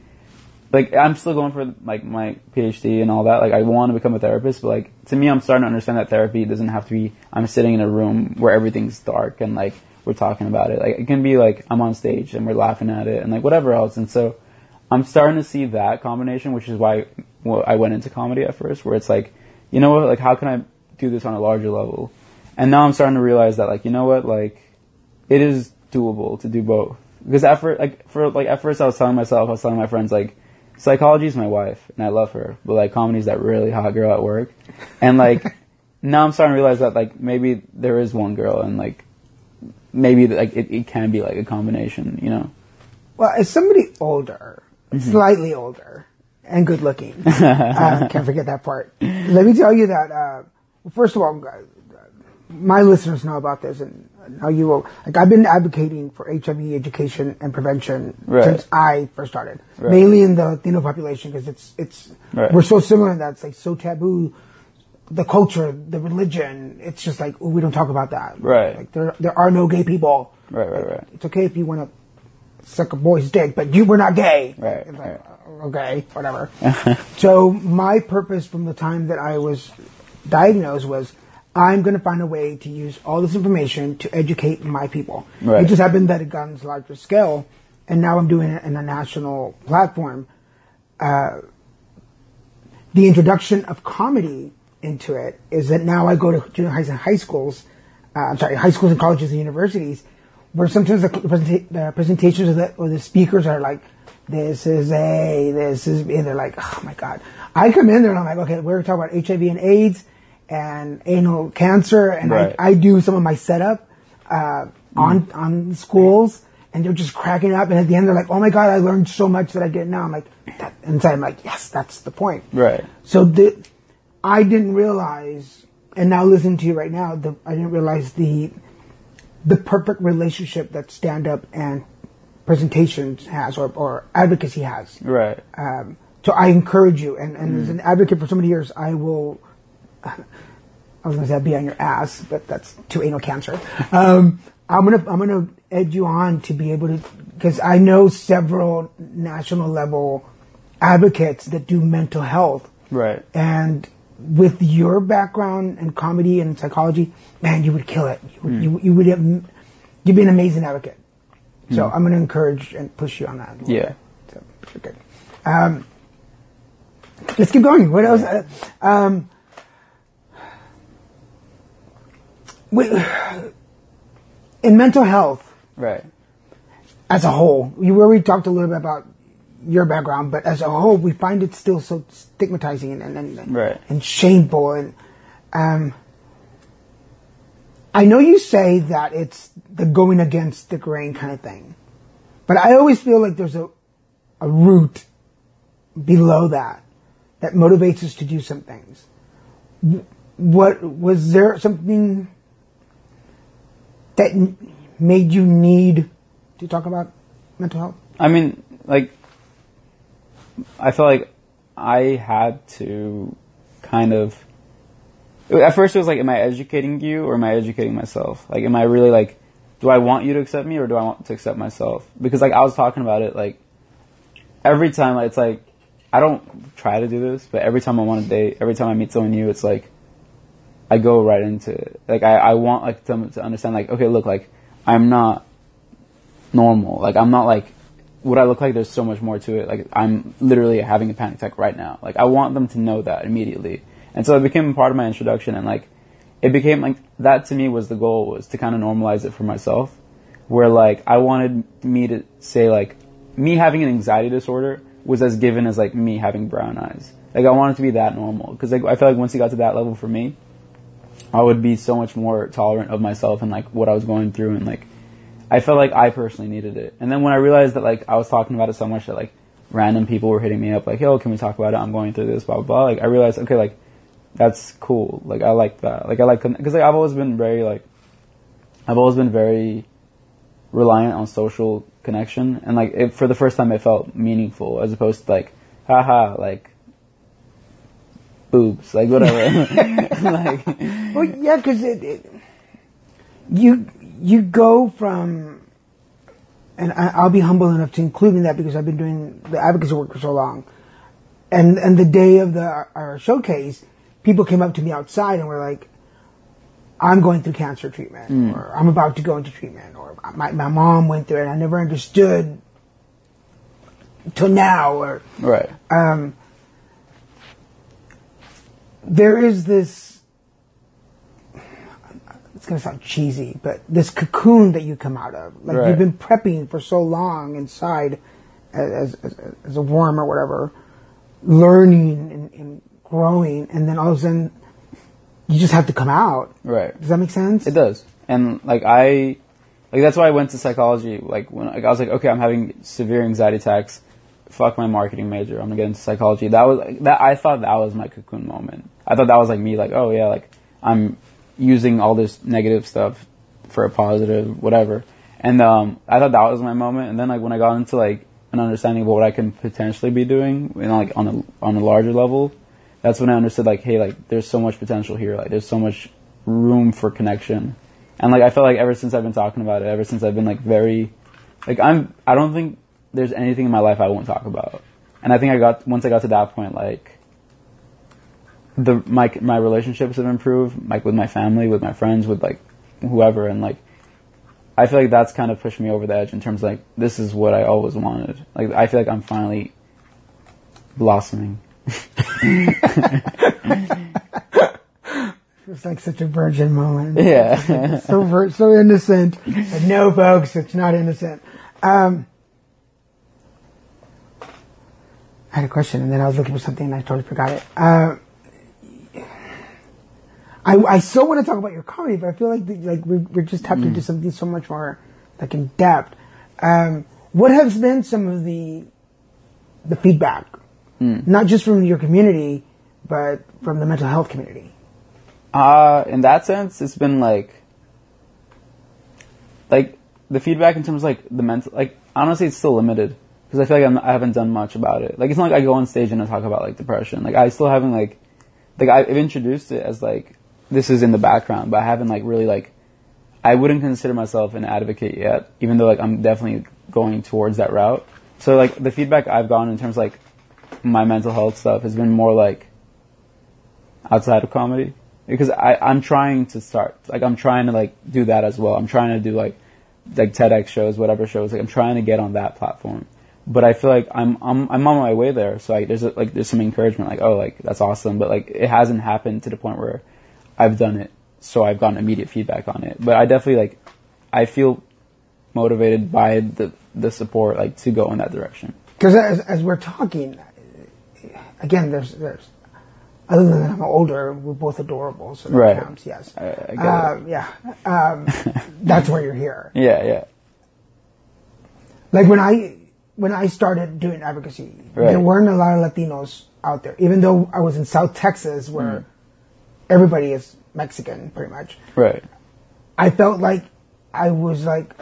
I'm still going for like my PhD and all that. Like, I want to become a therapist, but like, to me, I'm starting to understand that therapy doesn't have to be I'm sitting in a room where everything's dark and like we're talking about it. Like, it can be like I'm on stage and we're laughing at it and like whatever else. And so I'm starting to see that combination, which is why I went into comedy at first, where it's like, you know what, like, how can I do this on a larger level? And now I'm starting to realize that, like, you know what, like, it is doable to do both. Because at first I was telling my friends, like, psychology is my wife and I love her, but like, comedy is that really hot girl at work. And like, now I'm starting to realize that like, maybe there is one girl, and like, maybe like it can be like a combination, you know? Well, as somebody older, slightly older, and good looking, can't forget that part. Let me tell you that, first of all, my listeners know about this, and now you will. Like, I've been advocating for HIV education and prevention since I first started, mainly in the Latino population, because it's we're so similar in that it's like so taboo. The culture, the religion, it's just like, we don't talk about that. Right. Like, there are no gay people. Right. It's okay if you want to suck a boy's dick, but we're not gay. Right. It's like, okay, whatever. So my purpose from the time that I was diagnosed was, I'm going to find a way to use all this information to educate my people. Right. It just happened that it got on a larger scale, and now I'm doing it in a national platform. The introduction of comedy into it is that now I go to junior highs and high schools, high schools and colleges and universities, where sometimes the presentations or the speakers are like, this is A, this is B, and they're like, oh my God. I come in there and I'm like, okay, we're talking about HIV and AIDS and anal cancer, and I do some of my setup on schools, and they're just cracking up, and at the end they're like, oh my God, I learned so much that I didn't know. I'm like, inside I'm like, yes, that's the point. Right. So I didn't realize, and now listening to you right now, I didn't realize the perfect relationship that stand-up and presentations has, or advocacy has. Right. So I encourage you, and as an advocate for so many years, I will, I was going to say I'd be on your ass, but that's too anal cancer. I'm gonna edge you on to be able to, because I know several national level advocates that do mental health. Right. And with your background in comedy and psychology, man, you would kill it. You'd be an amazing advocate. So I'm going to encourage and push you on that. Yeah. So, okay. Let's keep going. What else? In mental health, right, as a whole, we already talked a little bit about your background, but as a whole, we find it still so stigmatizing and shameful. And I know you say that it's the going against the grain kind of thing, but I always feel like there's a root below that that motivates us to do some things. What was there something that made you need to talk about mental health? I mean, like, I feel like I had to kind of. At first, it was like, am I educating you or am I educating myself? Like, am I really like, do I want you to accept me or do I want to accept myself? Because like I was talking about it, like every time, it's like I don't try to do this, but every time I want to date, every time I meet someone new, it's like I go right into it. Like I want like them to understand, like, okay, look, like I'm not normal. Like I'm not like what I look like. There's so much more to it. Like I'm literally having a panic attack right now. Like I want them to know that immediately. And so it became part of my introduction, and like it became like that to me was the goal, was to kind of normalize it for myself, where like I wanted me to say like me having an anxiety disorder was as given as like me having brown eyes. Like I wanted to be that normal, because like I feel like once it got to that level for me, I would be so much more tolerant of myself and like what I was going through, and like I felt like I personally needed it. And then when I realized that like I was talking about it so much that like random people were hitting me up like, yo, can we talk about it? I'm going through this, blah blah blah. Like I realized, okay, like that's cool. Like I like that. Like I like, because like I've always been very reliant on social connection, and like for the first time it felt meaningful as opposed to like haha like boobs, like whatever. Like, well, yeah, because you go from, and I'll be humble enough to include in that because I've been doing the advocacy work for so long, and the day of our showcase, people came up to me outside and were like, I'm going through cancer treatment, or I'm about to go into treatment, or my mom went through it and I never understood till now, or right. There is this, it's going to sound cheesy, but this cocoon that you come out of. Like, right. You've been prepping for so long inside as a worm or whatever, learning and growing, and then all of a sudden you just have to come out. Right. Does that make sense? It does. And like that's why I went to psychology. Like when I was like, okay, I'm having severe anxiety attacks. Fuck my marketing major. I'm gonna get into psychology. I thought that was my cocoon moment. I thought that was like me, like, oh yeah, like I'm using all this negative stuff for a positive, whatever. And I thought that was my moment. And then like when I got into like an understanding of what I can potentially be doing, you know, like on a larger level, that's when I understood like, hey, like there's so much potential here. Like there's so much room for connection. And like I feel like ever since I've been talking about it, ever since I've been like very, like I don't think there's anything in my life I won't talk about. And I think once I got to that point, like my relationships have improved, like with my family, with my friends, with like whoever, and like I feel like that's kind of pushed me over the edge in terms of like this is what I always wanted. Like I feel like I'm finally blossoming. It's like such a virgin moment. Yeah. so innocent. But no, folks, it's not innocent. I had a question, and then I was looking for something, and I totally forgot it. I so want to talk about your comedy, but I feel like we're just tapped into something so much more like in depth. What has been some of the feedback, not just from your community, but from the mental health community? In that sense, it's been like the feedback in terms of like the mental, like honestly, it's still limited. Because I feel like I haven't done much about it. Like, it's not like I go on stage and I talk about, like, depression. Like, I still haven't, like I've introduced it as, like, this is in the background, but I haven't, like, really, like, I wouldn't consider myself an advocate yet, even though, like, I'm definitely going towards that route. So, like, the feedback I've gotten in terms of, like, my mental health stuff has been more, like, outside of comedy. Because I'm trying to start, like, I'm trying to, like, do that as well. I'm trying to do, like TEDx shows, whatever shows. Like, I'm trying to get on that platform. But I feel like I'm on my way there. So like there's some encouragement, like, oh, like that's awesome. But like it hasn't happened to the point where I've done it, so I've gotten immediate feedback on it. But I definitely like I feel motivated by the support, like to go in that direction. Because as we're talking, again, there's other than I'm older, we're both adorable, so that right. counts. Yes, I get it. Yeah, that's why you're here. Yeah. Like when I started doing advocacy, right. There weren't a lot of Latinos out there. Even though I was in South Texas, where everybody is Mexican, pretty much. Right. I felt like I was like,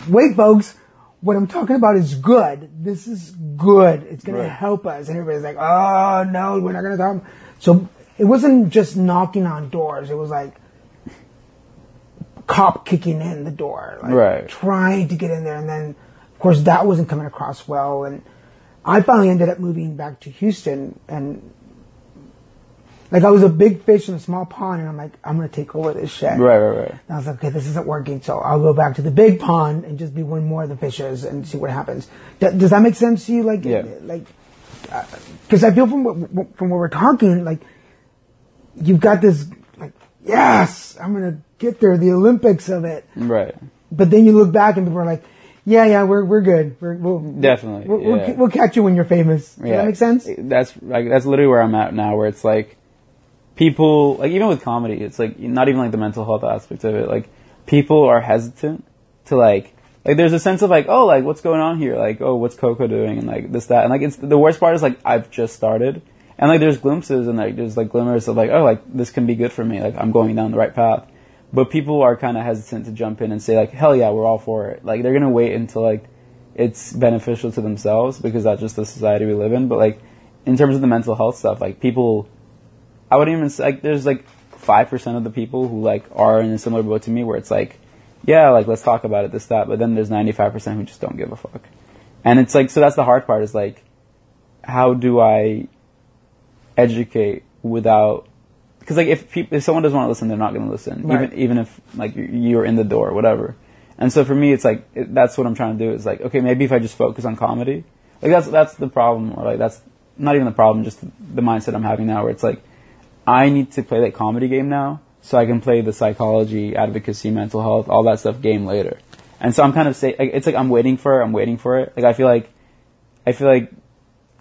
wait, folks, what I'm talking about is good. This is good. It's going to help us. And everybody's like, oh, no, we're not going to talk. So it wasn't just knocking on doors. It was like cop kicking in the door, like trying to get in there. And then, of course, that wasn't coming across well. And I finally ended up moving back to Houston, and like I was a big fish in a small pond, and I'm like, I'm going to take over this shit. Right. And I was like, okay, this isn't working, so I'll go back to the big pond and just be one more of the fishes and see what happens. Does that make sense to you? Like, because I feel from what we're talking, like, you've got this, like, yes, I'm going to get there, the Olympics of it. Right. But then you look back and people are like, yeah, we're good. We'll catch you when you're famous. Does that make sense? That's literally where I'm at now, where it's like, people, like, even with comedy, it's like, not even like the mental health aspect of it, like, people are hesitant to like there's a sense of like, oh, like, what's going on here, like, oh, what's Koko doing, and like this, that, and like, it's the worst part is like, I've just started, and like there's glimpses and like there's like glimmers of like, oh, like, this can be good for me, like, I'm going down the right path, but people are kind of hesitant to jump in and say like, hell yeah, we're all for it. Like, they're gonna wait until like it's beneficial to themselves, because that's just the society we live in. But like, in terms of the mental health stuff, like, people, I wouldn't even say, like, there's like 5% of the people who like are in a similar boat to me, where it's like, yeah, like, let's talk about it, this, that, but then there's 95% who just don't give a fuck. And it's like, so that's the hard part, is like, how do I educate without, because like, if someone doesn't want to listen, they're not going to listen, right. even if like you're in the door or whatever. And so for me, it's like, that's what I'm trying to do, is like, okay, maybe if I just focus on comedy, like, that's the problem, or like, that's not even the problem, just the mindset I'm having now, where it's like, I need to play that comedy game now, so I can play the psychology, advocacy, mental health, all that stuff game later. And so I'm kind of like, it's like I'm waiting for it. Like, I feel like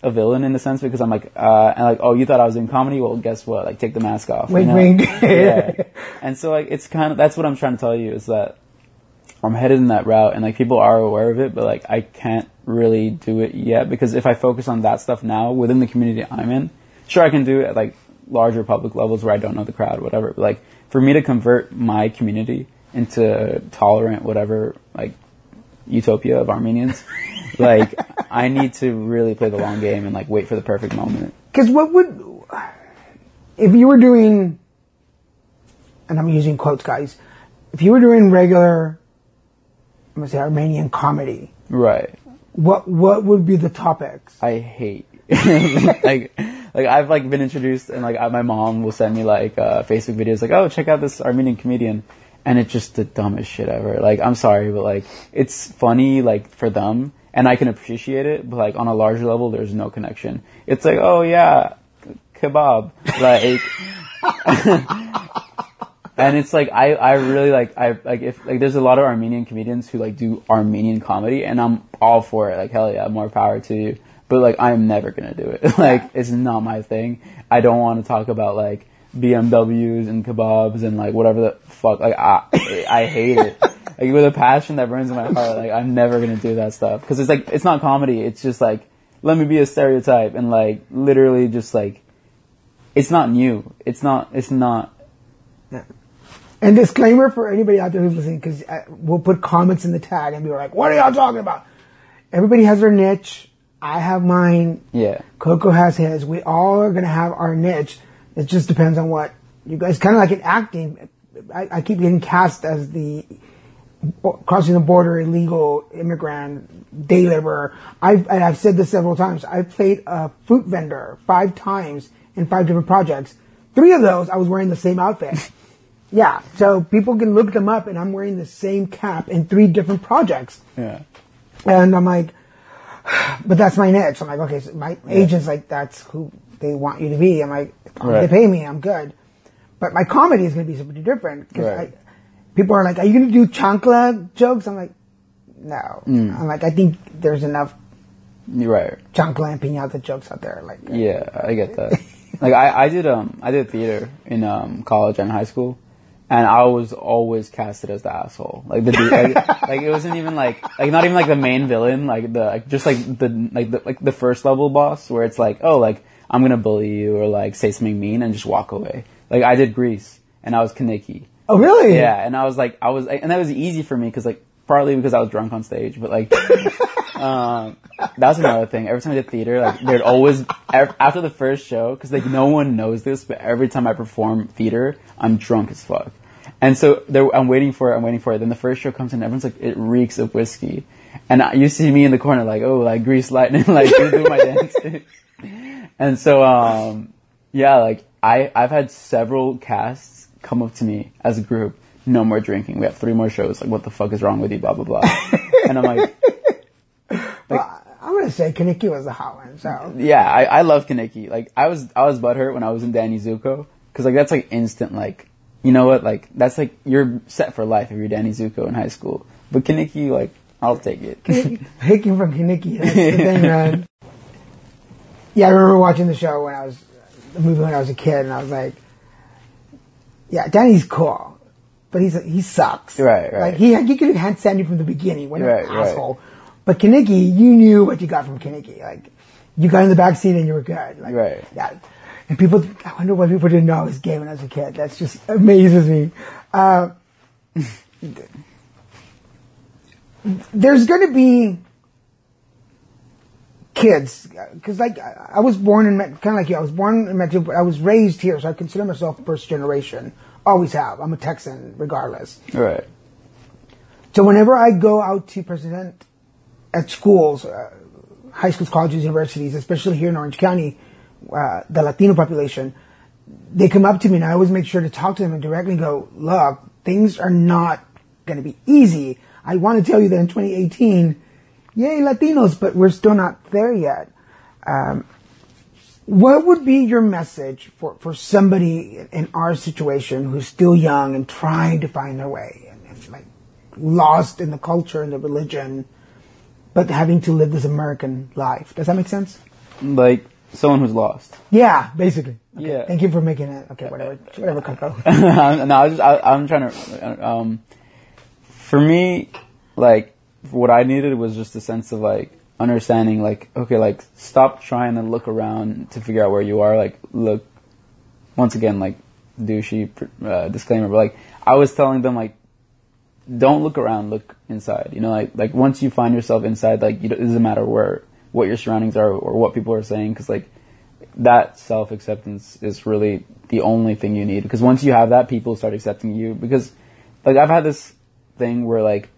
a villain in a sense, because I'm like, and like, oh, you thought I was doing comedy? Well, guess what? Like, take the mask off. Wink, wink. Yeah. And so like, it's kind of, that's what I'm trying to tell you, is that I'm headed in that route, and like, people are aware of it, but like, I can't really do it yet, because if I focus on that stuff now within the community I'm in, sure, I can do it at like larger public levels where I don't know the crowd, whatever. But like, for me to convert my community into tolerant, whatever, like, utopia of Armenians, like, I need to really play the long game and like wait for the perfect moment. Because if you were doing, and I'm using quotes, guys, if you were doing regular, I'm gonna say Armenian comedy, right? What would be the topics? I hate like I've like been introduced, and like my mom will send me like Facebook videos like, oh, check out this Armenian comedian, and it's just the dumbest shit ever. Like, I'm sorry, but like, it's funny like for them, and I can appreciate it, but like on a larger level, there's no connection. It's like, oh yeah, kebab, like, and it's like, I really like, if like, there's a lot of Armenian comedians who like do Armenian comedy, and I'm all for it. Like, hell yeah, more power to you. But like, I'm never gonna do it. Like, it's not my thing. I don't want to talk about like BMWs and kebabs and like whatever the fuck. Like, I hate it. Like, with a passion that burns in my heart. Like, I'm never gonna do that stuff, because it's like, it's not comedy. It's just like, let me be a stereotype, and like, literally just like, it's not new. It's not. Yeah. And disclaimer for anybody out there who's listening, because we'll put comments in the tag and be like, what are y'all talking about? Everybody has their niche. I have mine. Yeah. Koko has his. We all are going to have our niche. It just depends on what you guys, kind of like in acting. I keep getting cast as the crossing the border illegal immigrant day laborer. I've said this several times. I've played a fruit vendor 5 times in 5 different projects. 3 of those, I was wearing the same outfit. Yeah. So people can look them up, and I'm wearing the same cap in 3 different projects. Yeah. And I'm like, but that's my niche. I'm like, okay, so my agent's like, that's who they want you to be. I'm like, if they pay me, I'm good. But my comedy is going to be something different. Because people are like, are you going to do chancla jokes? I'm like, no. I'm like, I think there's enough chancla and piñata jokes out there. Like, yeah, I get that. Like, I did theater in college and high school. And I was always casted as the asshole, like the dude, like it wasn't even like not even like the main villain, like the first level boss, where it's like, oh, like I'm gonna bully you or like say something mean and just walk away. Like I did Grease and I was Kaneki. Oh, really? Yeah, and and that was easy for me because like partly because I was drunk on stage, but like that's another thing. Every time I did theater, like there'd always after the first show, because like no one knows this, but every time I perform theater, I'm drunk as fuck. And so I'm waiting for it. Then the first show comes in, everyone's like, it reeks of whiskey. And you see me in the corner like, oh, like Grease Lightning, like do my dance. And so, yeah, like I've had several casts come up to me as a group, no more drinking. We have 3 more shows. Like, what the fuck is wrong with you? Blah, blah, blah. And I'm like well, I'm going to say Kaneki was the hot one, so. Yeah, I love Kaneki. Like, I was butthurt when I was in Danny Zuko. Cause like, that's like instant, like, you know what? Like, that's like, you're set for life if you're Danny Zuko in high school. But Kaneki, like, I'll take it. Hiking from Kaneki, that's the thing, man. Yeah, I remember watching the movie when I was a kid, and I was like, yeah, Danny's cool, but he sucks. Right. Like, he could have handstand you from the beginning, what an Right. asshole. But Kaneki, you knew what you got from Kaneki. Like, you got in the back seat and you were good. Like, Right. Yeah. And I wonder what people didn't know I was gay when I was a kid. That's just amazes me. There's going to be kids, because like I was born in, kind of like you, I was born in Mexico, but I was raised here, so I consider myself first generation. Always have. I'm a Texan, regardless. Right. So whenever I go out to present at schools, high schools, colleges, universities, especially here in Orange County, the Latino population, they come up to me and I always make sure to talk to them and directly go, look, things are not going to be easy. I want to tell you that in 2018, yay, Latinos, but we're still not there yet. What would be your message for somebody in our situation who's still young and trying to find their way and like lost in the culture and the religion, but having to live this American life? Does that make sense? Like someone who's lost. Yeah, basically. Okay. Yeah. Thank you for making it. Okay, whatever, Koko. No, I'm trying to. For me, like what I needed was just a sense of like understanding, like, okay, like stop trying to look around to figure out where you are. Like, look, once again, like douchey disclaimer, but like I was telling them, like, don't look around, look inside. You know, like once you find yourself inside, like it doesn't matter what your surroundings are or what people are saying, because like that self-acceptance is really the only thing you need. Because once you have that, people start accepting you. Because like I've had this thing where like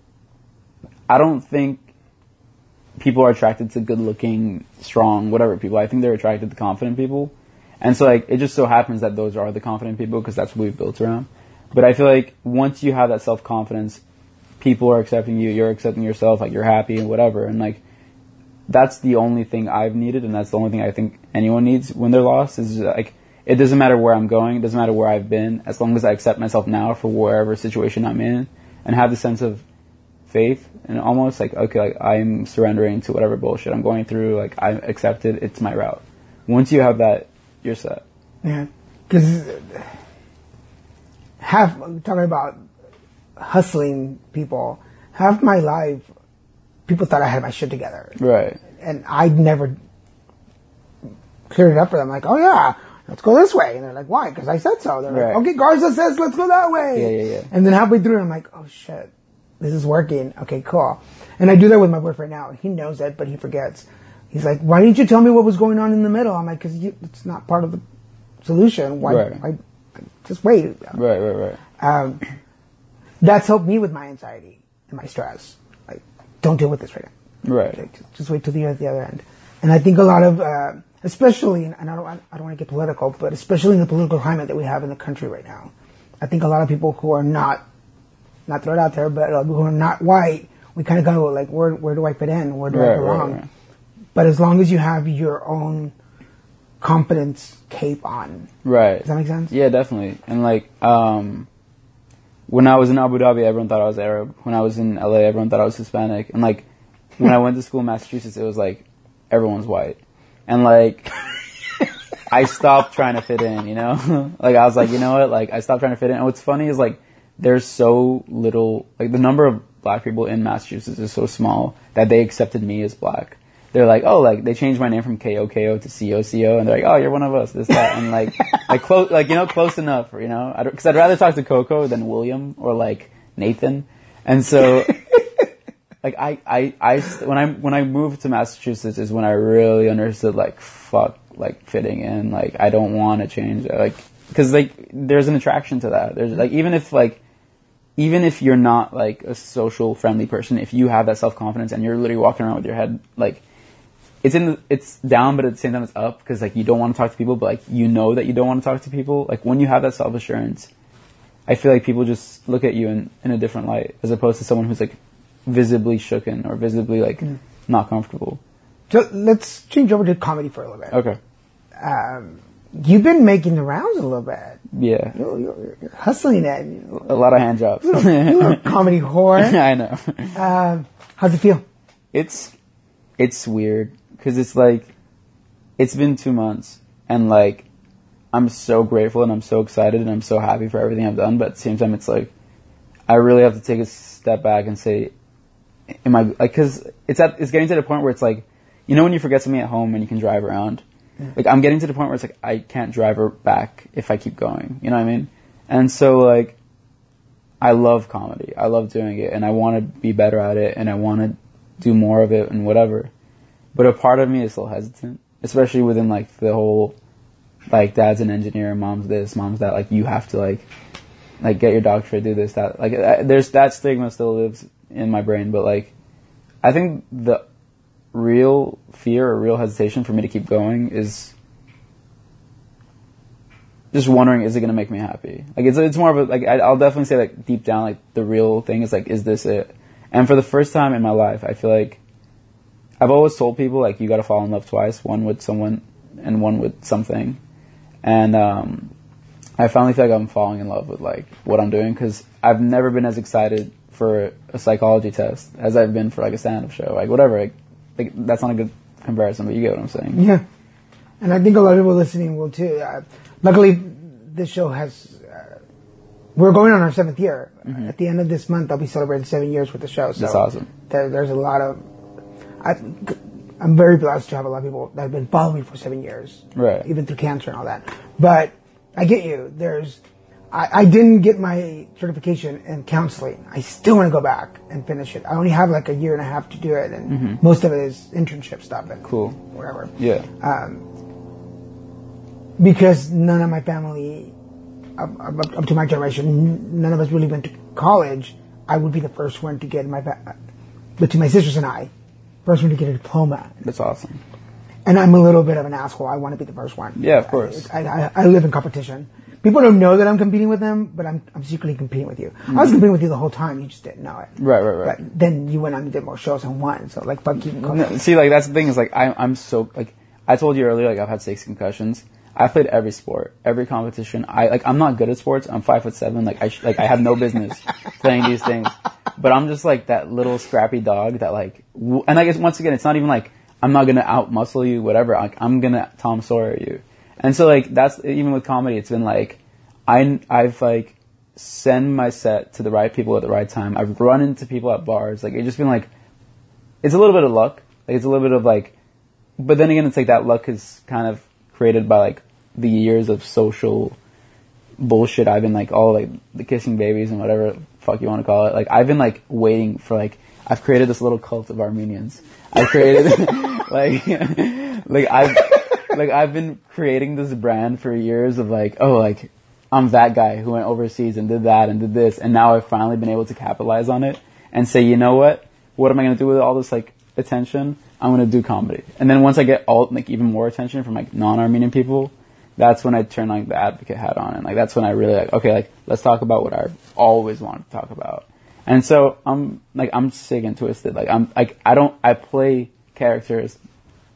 I don't think people are attracted to good-looking, strong, whatever people. I think they're attracted to confident people. And so like it just so happens that those are the confident people because that's what we've built around. But I feel like once you have that self-confidence, people are accepting you, you're accepting yourself, like you're happy and whatever. And like that's the only thing I've needed, and that's the only thing I think anyone needs when they're lost, is just, like, it doesn't matter where I'm going, it doesn't matter where I've been, as long as I accept myself now for wherever situation I'm in, and have the sense of faith, and almost like, okay, like I'm surrendering to whatever bullshit I'm going through, like I accept it, it's my route. Once you have that, you're set. Yeah, because talking about hustling people, half my life, people thought I had my shit together. Right. And I'd never cleared it up for them. Like, oh yeah, let's go this way. And they're like, why? Because I said so. They're like, okay, Garza says let's go that way. Yeah. And then halfway through, I'm like, oh shit, this is working. Okay, cool. And I do that with my boyfriend now. He knows it, but he forgets. He's like, why didn't you tell me what was going on in the middle? I'm like, because it's not part of the solution. Why just wait. Right. That's helped me with my anxiety and my stress. Like, don't deal with this right now. Right. Like, just wait till the other end. And I think a lot of, especially, and I don't want to get political, but especially in the political climate that we have in the country right now, I think a lot of people who are not throw it out there, but who are not white, we kind of go like, where do I fit in? Where do I belong? Right. But as long as you have your own competence cape on. Right. Does that make sense? Yeah, definitely. And like, when I was in Abu Dhabi, everyone thought I was Arab. When I was in LA, everyone thought I was Hispanic. And like, when I went to school in Massachusetts, it was like, everyone's white. And like, I stopped trying to fit in, you know? Like, I was like, you know what? Like, I stopped trying to fit in. And what's funny is like, there's so little, like the number of black people in Massachusetts is so small that they accepted me as black. they're like, oh, like they changed my name from KOKO to COCO, and they're like, oh, you're one of us, this, that, and like close, like, you know, close enough, you know, because I'd rather talk to Koko than William or like Nathan, and so like when I moved to Massachusetts is when I really understood like fuck, like fitting in, like I don't want to change, like because like there's an attraction to that. There's like even if you're not like a social friendly person, if you have that self-confidence and you're literally walking around with your head like it's down, but at the same time it's up because like you don't want to talk to people, but like you know that you don't want to talk to people. Like when you have that self-assurance, I feel like people just look at you in a different light as opposed to someone who's like visibly shooken or visibly like not comfortable. So let's change over to comedy for a little bit. Okay. You've been making the rounds a little bit. Yeah. You're hustling it. A lot of hand jobs. You're a comedy whore. I know. How's it feel? It's weird because it's like it's been 2 months and like I'm so grateful and I'm so excited and I'm so happy for everything I've done, but at the same time it's like I really have to take a step back and say, am I like, because it's getting to the point where it's like, you know when you forget something at home and you can drive around, like I'm getting to the point where it's like I can't drive her back if I keep going, you know what I mean? And so like I love comedy, I love doing it, and I want to be better at it, and I want to do more of it and whatever, but a part of me is still hesitant, especially within like the whole like dad's an engineer, mom's this, mom's that, like you have to like get your doctorate, do this, that, like there's that stigma still lives in my brain, but like I think the real fear or real hesitation for me to keep going is just wondering, is it going to make me happy? Like it's more of a, like I'll definitely say like deep down like the real thing is like, is this it? And for the first time in my life, I feel like I've always told people like you got to fall in love twice, one with someone and one with something, and I finally feel like I'm falling in love with like what I'm doing, because I've never been as excited for a psychology test as I've been for like a stand-up show, like whatever. Like that's not a good comparison, but you get what I'm saying. Yeah, and I think a lot of people listening will too. Luckily, this show has. We're going on our 7th year. Mm-hmm. At the end of this month, I'll be celebrating 7 years with the show. So that's awesome. There's a lot of. I'm very blessed to have a lot of people that have been following me for 7 years, right? Even through cancer and all that. But I get you. I didn't get my certification in counseling. I still want to go back and finish it. I only have like a year and a half to do it, and most of it is internship stuff and cool, whatever. Yeah. Because none of my family, up to my generation, none of us really went to college. I would be the first one to get between my sisters and I, first one to get a diploma. That's awesome. And I'm a little bit of an asshole. I want to be the first one. Yeah, of course. I live in competition. People don't know that I'm competing with them, but I'm secretly competing with you. Mm-hmm. I was competing with you the whole time. You just didn't know it. Right. But then you went on and did more shows and won. So like, fuck you. No, see, like that's the thing is like I'm so like I told you earlier, like I've had 6 concussions. I've played every sport, every competition. I'm not good at sports. I'm 5'7". Like I have no business playing these things. But I'm just like that little scrappy dog that like, and I guess once again, it's not even like I'm not gonna out muscle you, whatever. Like I'm gonna Tom Sawyer you. And so like that's even with comedy, it's been like I've like send my set to the right people at the right time. I've run into people at bars. Like it's just been like it's a little bit of luck. Like it's a little bit of like, but then again, it's like that luck is kind of created by like the years of social bullshit. I've been like all like the kissing babies and whatever the fuck you want to call it. Like I've been like waiting for like I've created this little cult of Armenians. I've created I've been creating this brand for years of like, oh, like I'm that guy who went overseas and did that and did this, and now I've finally been able to capitalize on it and say, you know what am I going to do with all this like attention? I'm going to do comedy. And then once I get all like even more attention from like non-Armenian people, that's when I turn like the advocate hat on, and like that's when I really like, okay, like let's talk about what I always wanted to talk about. And so I'm sick and twisted. Like I play characters.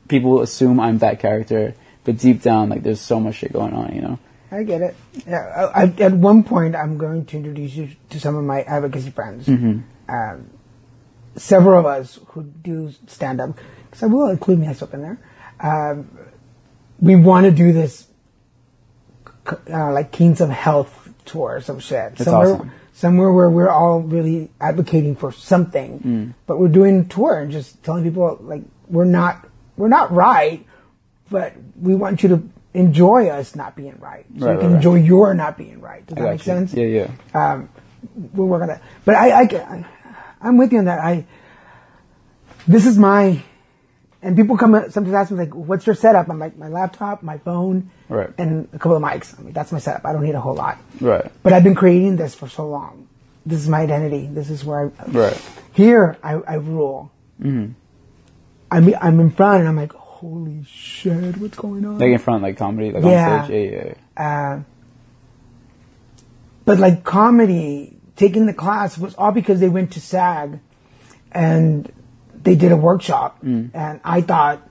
People assume I'm that character, but deep down, like there's so much shit going on, you know? I get it. Yeah. At one point, I'm going to introduce you to some of my advocacy friends. Mm-hmm. Several of us who do stand-up, because I will include myself in there. We want to do this like Kings of Health tour or some shit. That's awesome. somewhere where we're all really advocating for something, but we're doing a tour and just telling people like we're not right, but we want you to enjoy us not being right, so you can enjoy your not being right. Does that make sense? Yeah. We'll work on that. But I'm with you on that. This is my, and people sometimes ask me like, "What's your setup?" I'm like, my laptop, my phone, and a couple of mics. I mean, that's my setup. I don't need a whole lot. Right. But I've been creating this for so long. This is my identity. This is where here I rule. Mm-hmm. I'm in front, and I'm like, holy shit, what's going on? Like in front, like comedy, like on stage. Yeah. But like comedy, taking the class was all because they went to SAG, and they did a workshop, and I thought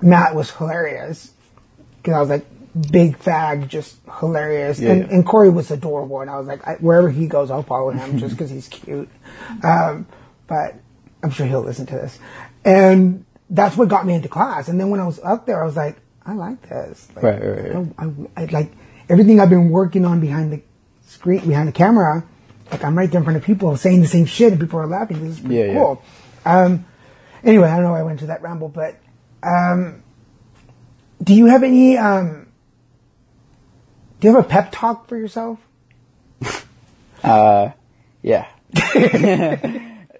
Matt was hilarious because I was like, big fag, just hilarious, and Corey was adorable, and I was like, wherever he goes, I'll follow him just because he's cute. But I'm sure he'll listen to this, and that's what got me into class. And then when I was up there, I was like, I like this. Like, I like everything I've been working on behind the screen, behind the camera. Like I'm right there in front of people saying the same shit and people are laughing. This is pretty cool. Anyway, I don't know why I went to that ramble, but do you have any? Do you have a pep talk for yourself? Yeah.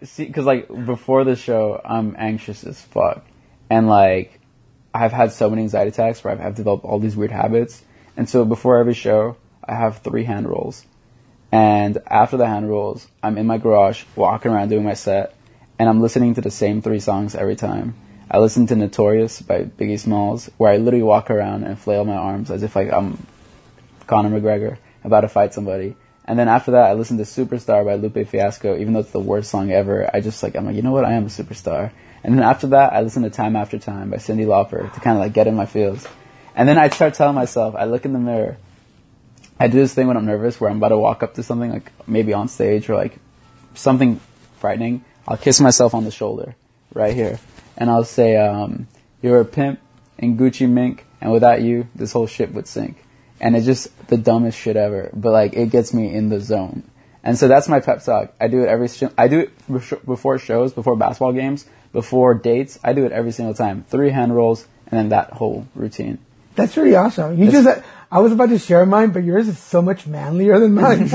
See, because like before the show, I'm anxious as fuck, and like I've had so many anxiety attacks where I've developed all these weird habits, and so before every show, I have 3 hand rolls. And after the hand rolls, I'm in my garage, walking around doing my set, and I'm listening to the same 3 songs every time. I listen to Notorious by Biggie Smalls, where I literally walk around and flail my arms as if like I'm Conor McGregor about to fight somebody. And then after that, I listen to Superstar by Lupe Fiasco, even though it's the worst song ever. I'm like, you know what? I am a superstar. And then after that, I listen to Time After Time by Cyndi Lauper to kind of like get in my feels. And then I start telling myself, I look in the mirror. I do this thing when I'm nervous where I'm about to walk up to something, like maybe on stage or like something frightening. I'll kiss myself on the shoulder right here. And I'll say, you're a pimp in Gucci mink, and without you, this whole ship would sink. And it's just the dumbest shit ever, but like it gets me in the zone. And so that's my pep talk. I do it I do it before shows, before basketball games, before dates. I do it every single time. 3 hand rolls, and then that whole routine. That's pretty awesome. I was about to share mine, but yours is so much manlier than mine.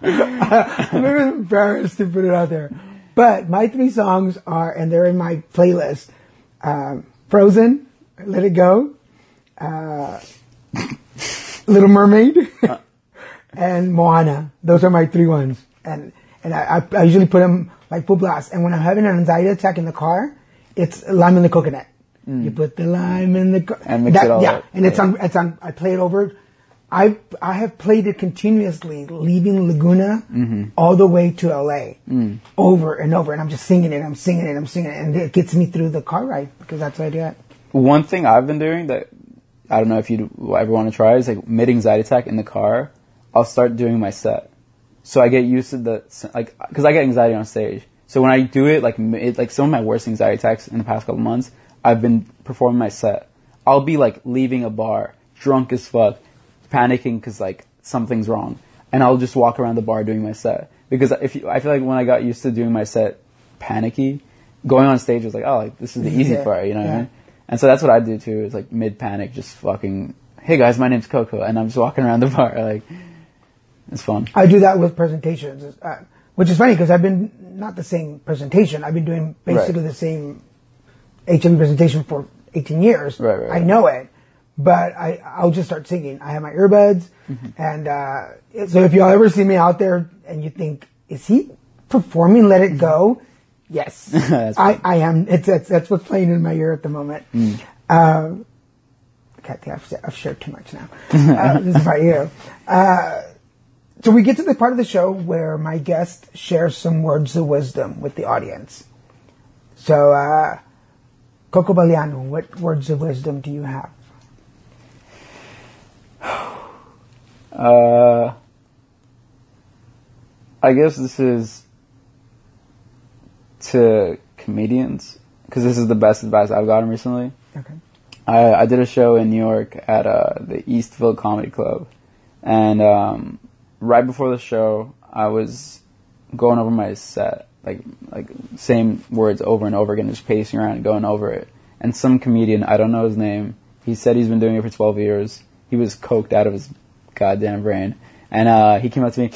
I'm even embarrassed to put it out there. But my 3 songs are, and they're in my playlist, Frozen, Let It Go, Little Mermaid, and Moana. Those are my 3 ones. And I usually put them like full blast. And when I'm having an anxiety attack in the car, it's Lime in the Coconut. You put the lime in the and mix it all up. And it's on. I play it over. I have played it continuously, leaving Laguna all the way to LA, over and over, and I'm just singing it. I'm singing it, and it gets me through the car ride because that's what I do. One thing I've been doing that I don't know if you ever want to try is like mid anxiety attack in the car. I'll start doing my set, so I get used to because I get anxiety on stage. So when I do it, like some of my worst anxiety attacks in the past couple months, I've been performing my set. I'll be like leaving a bar, drunk as fuck, panicking because like something's wrong, and I'll just walk around the bar doing my set. Because I feel like when I got used to doing my set panicky, going on stage was like, oh, like this is the easy part, you know what I mean? And so that's what I do too. Is like mid panic, just fucking, hey guys, my name's Koko, and I'm just walking around the bar like it's fun. I do that with presentations, which is funny because I've been not the same presentation. I've been doing basically the same HMV presentation for 18 years. Right. I know it, but I'll just start singing. I have my earbuds, and so if y'all ever see me out there and you think, is he performing Let It Go? Yes, I am. That's what's playing in my ear at the moment. Kathy, I've shared too much now. This is about you. So we get to the part of the show where my guest shares some words of wisdom with the audience. So, Koko Balian, what words of wisdom do you have? I guess this is to comedians, because this is the best advice I've gotten recently. Okay. I did a show in New York at the Eastville Comedy Club, And right before the show, I was going over my set, like same words over and over again, just pacing around and going over it. And some comedian, I don't know his name, he said he's been doing it for 12 years. He was coked out of his goddamn brain. And he came up to me,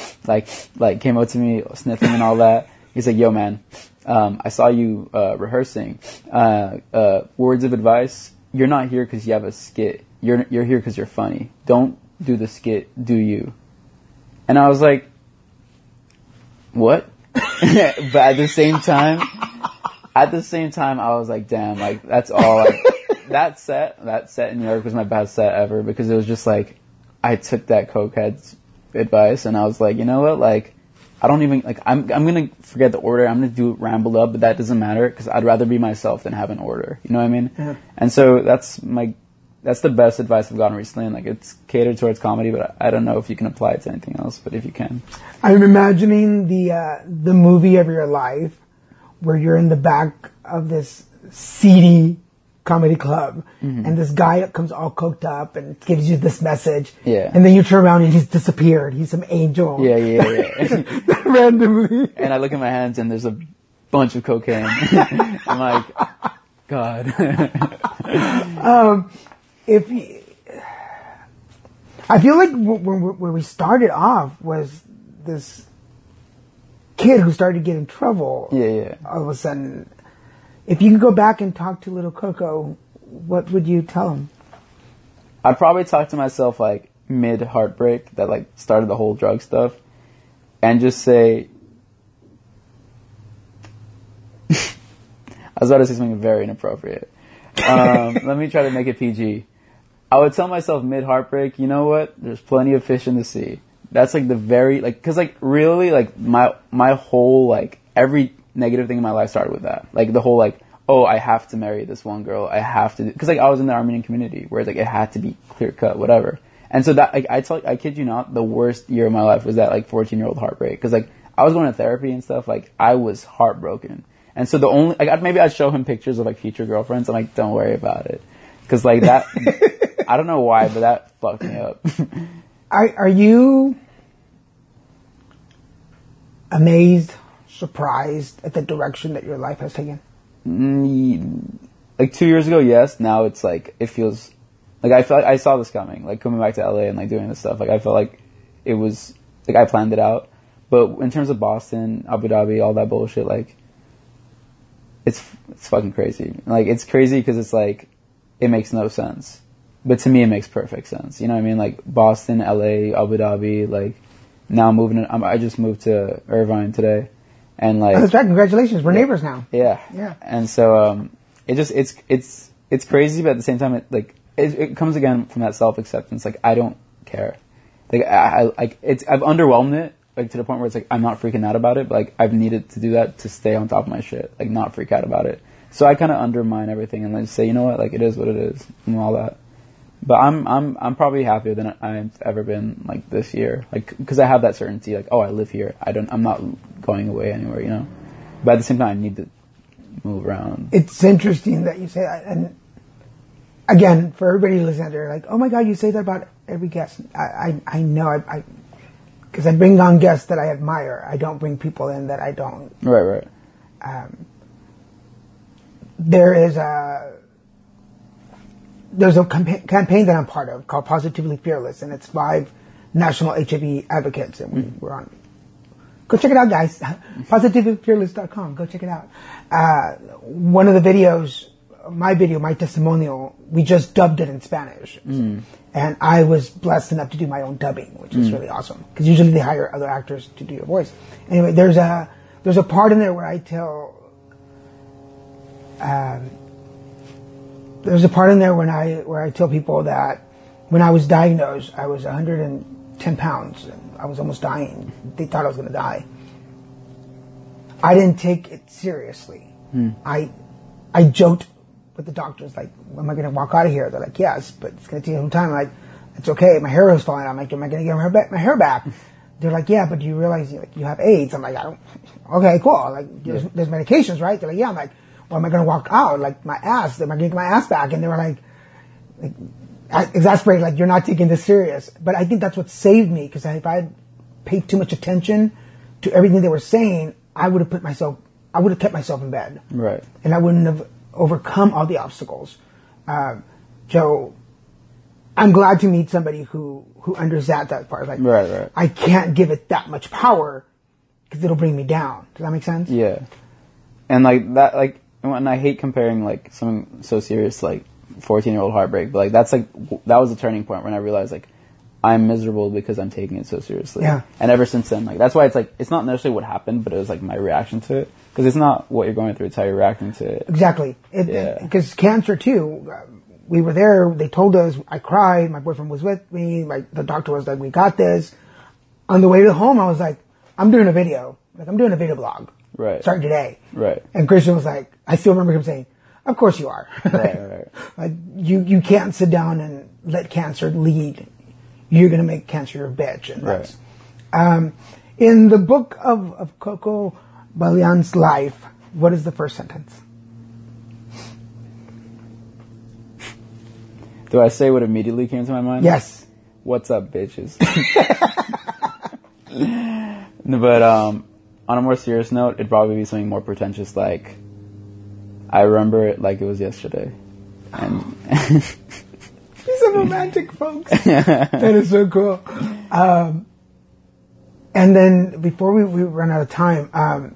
came up to me sniffing and all that. He's like, yo, man, I saw you rehearsing. Words of advice, you're not here because you have a skit. You're here because you're funny. Don't do the skit, do you. And I was like, what? But at the same time, I was like, damn, like, that's all. Like, that set in New York was my best set ever, because it was just like, I took that cokehead's advice and I was like, you know what, like, I don't even, like, I'm gonna forget the order, I'm gonna do it rambled up, but that doesn't matter, because I'd rather be myself than have an order, you know what I mean? Yeah. And so that's the best advice I've gotten recently, and like, it's catered towards comedy, but I don't know if you can apply it to anything else, but if you can. I'm imagining the movie of your life, where you're in the back of this seedy comedy club, and this guy comes all coked up and gives you this message, and then you turn around and he's disappeared. He's some angel. Yeah. Randomly. And I look at my hands and there's a bunch of cocaine. I'm like, God. I feel like where we started off was this kid who started to get in trouble. Yeah. All of a sudden, if you could go back and talk to little Koko, what would you tell him? I'd probably talk to myself like mid-heartbreak that like started the whole drug stuff, and just say, I was about to say something very inappropriate. Let me try to make it PG. I would tell myself mid-heartbreak, you know what? There's plenty of fish in the sea. That's like the very, like, cause like really like my whole, like, every negative thing in my life started with that. Like the whole like, oh, I have to marry this one girl. I have to, cause like I was in the Armenian community where like it had to be clear cut, whatever. And so that, like, I kid you not, the worst year of my life was that like 14-year-old heartbreak. Cause like I was going to therapy and stuff. Like I was heartbroken. And so the only, like, maybe I'd show him pictures of like future girlfriends. I'm like, don't worry about it. Cause like that, I don't know why, but that fucked me up. Are you amazed, surprised at the direction that your life has taken? Like 2 years ago, yes. Now it's like, it feels like I felt like I saw this coming, like coming back to LA and like doing this stuff. Like I felt like it was like I planned it out. But in terms of Boston, Abu Dhabi, all that bullshit, like it's fucking crazy. Like it's crazy because it's like it makes no sense, but to me it makes perfect sense. You know what I mean? Like Boston, LA, Abu Dhabi, like now moving. I just moved to Irvine today. And like, oh, that's right. Congratulations. We're neighbors now. Yeah. And so, it's crazy, but at the same time, it comes again from that self-acceptance. Like, I don't care. Like, I've underwhelmed it, like, to the point where it's like, I'm not freaking out about it, but like, I've needed to do that to stay on top of my shit. Like, not freak out about it. So I kind of undermine everything and then just say, you know what, like, it is what it is, and all that. But I'm probably happier than I've ever been, like, this year. Like, because I have that certainty, like, oh, I live here. I'm not going away anywhere, you know? But at the same time, I need to move around. It's interesting that you say that. And again, for everybody listening, they're like, oh my God, you say that about every guest. I know, because I bring on guests that I admire. I don't bring people in that I don't. Right. There's a campaign that I'm part of called Positively Fearless, and it's 5 national HIV advocates, and we're on. Go check it out, guys. PositiveFearless.com. Go check it out. One of the videos, my testimonial, we just dubbed it in Spanish. And I was blessed enough to do my own dubbing, which is really awesome. Because usually they hire other actors to do your voice. Anyway, there's a part in there where I tell... there's a part in there where I tell people that when I was diagnosed, I was 110 pounds. And I was almost dying. They thought I was going to die. I didn't take it seriously. I joked with the doctors, like, am I going to walk out of here? They're like, yes, but it's going to take some time. I'm like, it's okay. My hair was falling out. I'm like, am I going to get my hair back? They're like, yeah, but do you realize you have AIDS? I'm like, I don't. Okay, cool. Like, there's medications, right? They're like, yeah. I'm like, well, am I going to walk out? Like, my ass, am I going to get my ass back? And they were like, exasperated, like, you're not taking this serious. But I think that's what saved me, because if I had paid too much attention to everything they were saying, I would have kept myself in bed. Right. And I wouldn't have overcome all the obstacles. So I'm glad to meet somebody who understands that part. Like, right. I can't give it that much power because it'll bring me down. Does that make sense? Yeah. And like that, like, and I hate comparing like something so serious like 14-year-old heartbreak, but like that was the turning point when I realized like I'm miserable because I'm taking it so seriously. Yeah. And ever since then, like, that's why it's like, it's not necessarily what happened, but it was like my reaction to it. Because it's not what you're going through, it's how you're reacting to it. Exactly. Because cancer too, we were there, they told us, I cried, my boyfriend was with me, the doctor was like, we got this. On the way to home, I was like, I'm doing a video. Like, I'm doing a video blog. Right. Starting today. Right. And Christian was like, I still remember him saying, of course you are. Right. Like, you can't sit down and let cancer lead. You're going to make cancer your bitch. And that's, in the book of Koko Balian's life, what is the first sentence? Do I say what immediately came to my mind? Yes. What's up, bitches? But on a more serious note, it'd probably be something more pretentious, like, I remember it like it was yesterday. And These are romantic, folks. That is so cool. And then, before we run out of time,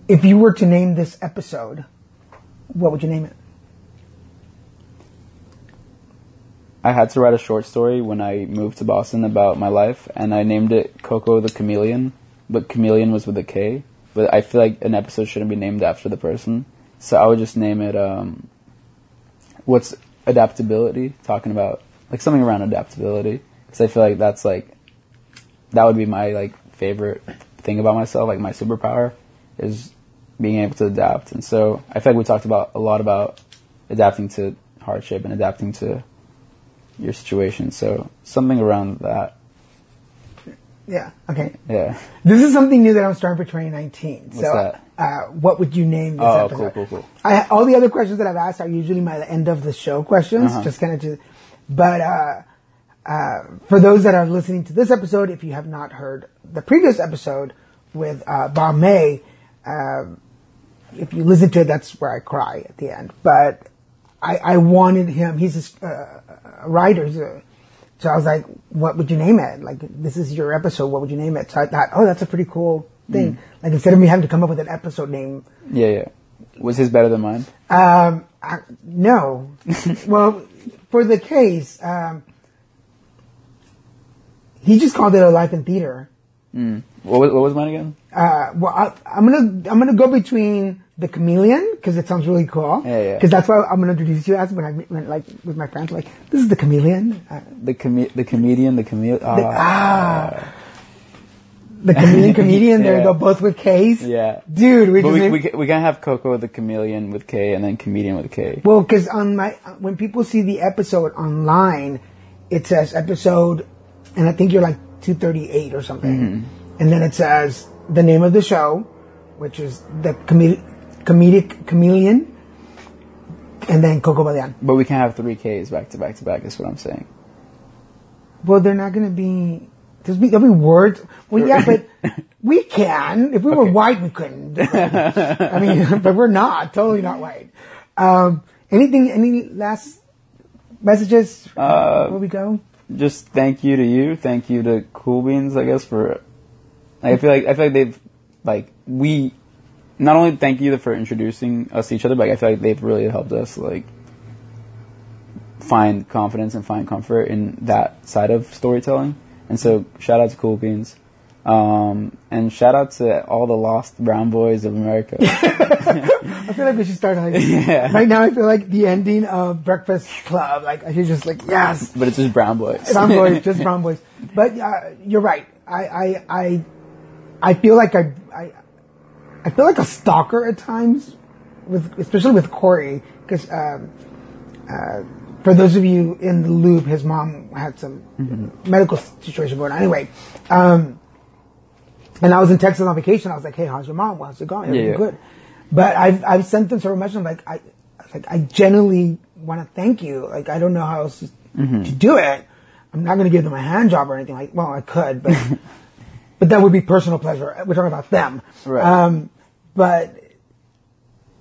if you were to name this episode, what would you name it? I had to write a short story when I moved to Boston about my life, and I named it Koko the Chameleon, but chameleon was with a K. But I feel like an episode shouldn't be named after the person, so I would just name it, what's adaptability, talking about, like, something around adaptability, because I feel like that's, like, that would be my, like, favorite thing about myself, like, my superpower, is being able to adapt. And so I feel like we talked a lot about adapting to hardship and adapting to your situation, so something around that. Yeah, okay. Yeah. This is something new that I'm starting for 2019. What's that? What would you name this episode? Cool. All the other questions that I've asked are usually my end of the show questions, just kind of to, but for those that are listening to this episode, if you have not heard the previous episode with Bob May, if you listen to it, that's where I cry at the end. But I wanted him, he's a writer, so I was like, what would you name it? Like, this is your episode, what would you name it? So I thought, oh, that's a pretty cool thing. Like, instead of me having to come up with an episode name. Yeah. Was his better than mine? No. Well, for the case, he just called it a life in theater. What was mine again? Well, I'm gonna go between the Chameleon, because it sounds really cool. Yeah. Because that's why I'm gonna introduce you as when I went, like, with my friends, like, this is the Chameleon. The comedian. The comedian. There you go, both with K's. Yeah, dude. We can't have Koko the Chameleon with K and then comedian with K. Well, because when people see the episode online, it says episode, and I think you're like 238 or something, and then it says the name of the show, which is the comedic chameleon, and then Koko Balian. But we can't have 3 Ks back to back to back, is what I'm saying. Well, they're not going to be... There'll be words. Well, yeah, but we can. If we were white, we couldn't. I mean, but we're not. Totally not white. Any last messages before we go? Just thank you to you. Thank you to Cool Beans, I guess, for... I feel like they've... Like, we... Not only thank you for introducing us to each other, but I feel like they've really helped us, like, find confidence and find comfort in that side of storytelling. And so, shout out to Cool Beans. And shout out to all the lost brown boys of America. I feel like we should start like, right now I feel like the ending of Breakfast Club. Like, I should just, like, yes. But it's just brown boys. Brown boys, just brown boys. But you're right. I feel like I feel like a stalker at times, especially with Corey, because for those of you in the loop, his mom had some medical situation going on. Anyway, and I was in Texas on vacation. I was like, "Hey, how's your mom? How's it going? Everything good?" But I've sent them several messages. I'm like, Like, I genuinely want to thank you. Like, I don't know how else to do it. I'm not going to give them a hand job or anything. Like, well, I could, but but that would be personal pleasure. We're talking about them. Right. But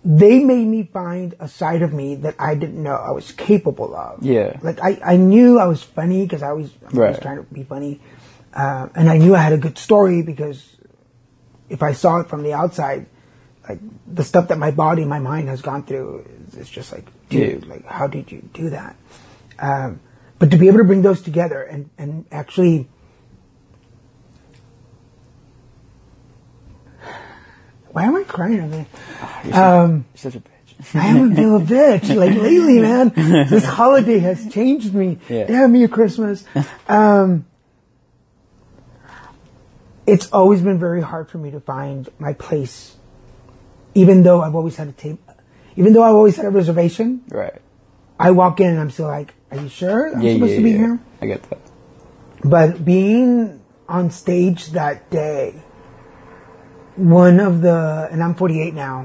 they made me find a side of me that I didn't know I was capable of. Yeah. Like, I knew I was funny because I was trying to be funny. And I knew I had a good story because if I saw it from the outside, like, the stuff that my body, my mind has gone through, it's just like, dude, like, how did you do that? But to be able to bring those together and actually... Why am I crying over there? You're such a bitch. I am a little bitch. Like, lately, man, this holiday has changed me. Yeah. Damn me a Christmas. It's always been very hard for me to find my place, even though I've always had a table, even though I've always had a reservation. Right. I walk in and I'm still like, are you sure I'm supposed to be here? I get that. But being on stage that day, and I'm 48 now,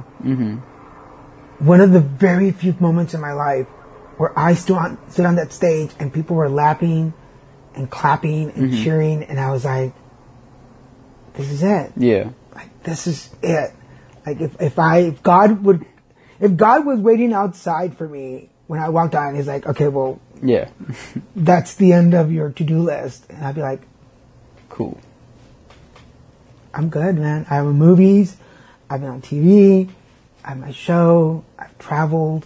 one of the very few moments in my life where I stood on that stage and people were laughing and clapping and cheering, and I was like, this is it. Yeah. Like, this is it. Like, if God was waiting outside for me when I walked on, he's like, okay, well, yeah, that's the end of your to-do list. And I'd be like, cool. I'm good, man. I have movies. I've been on TV. I have my show. I've traveled.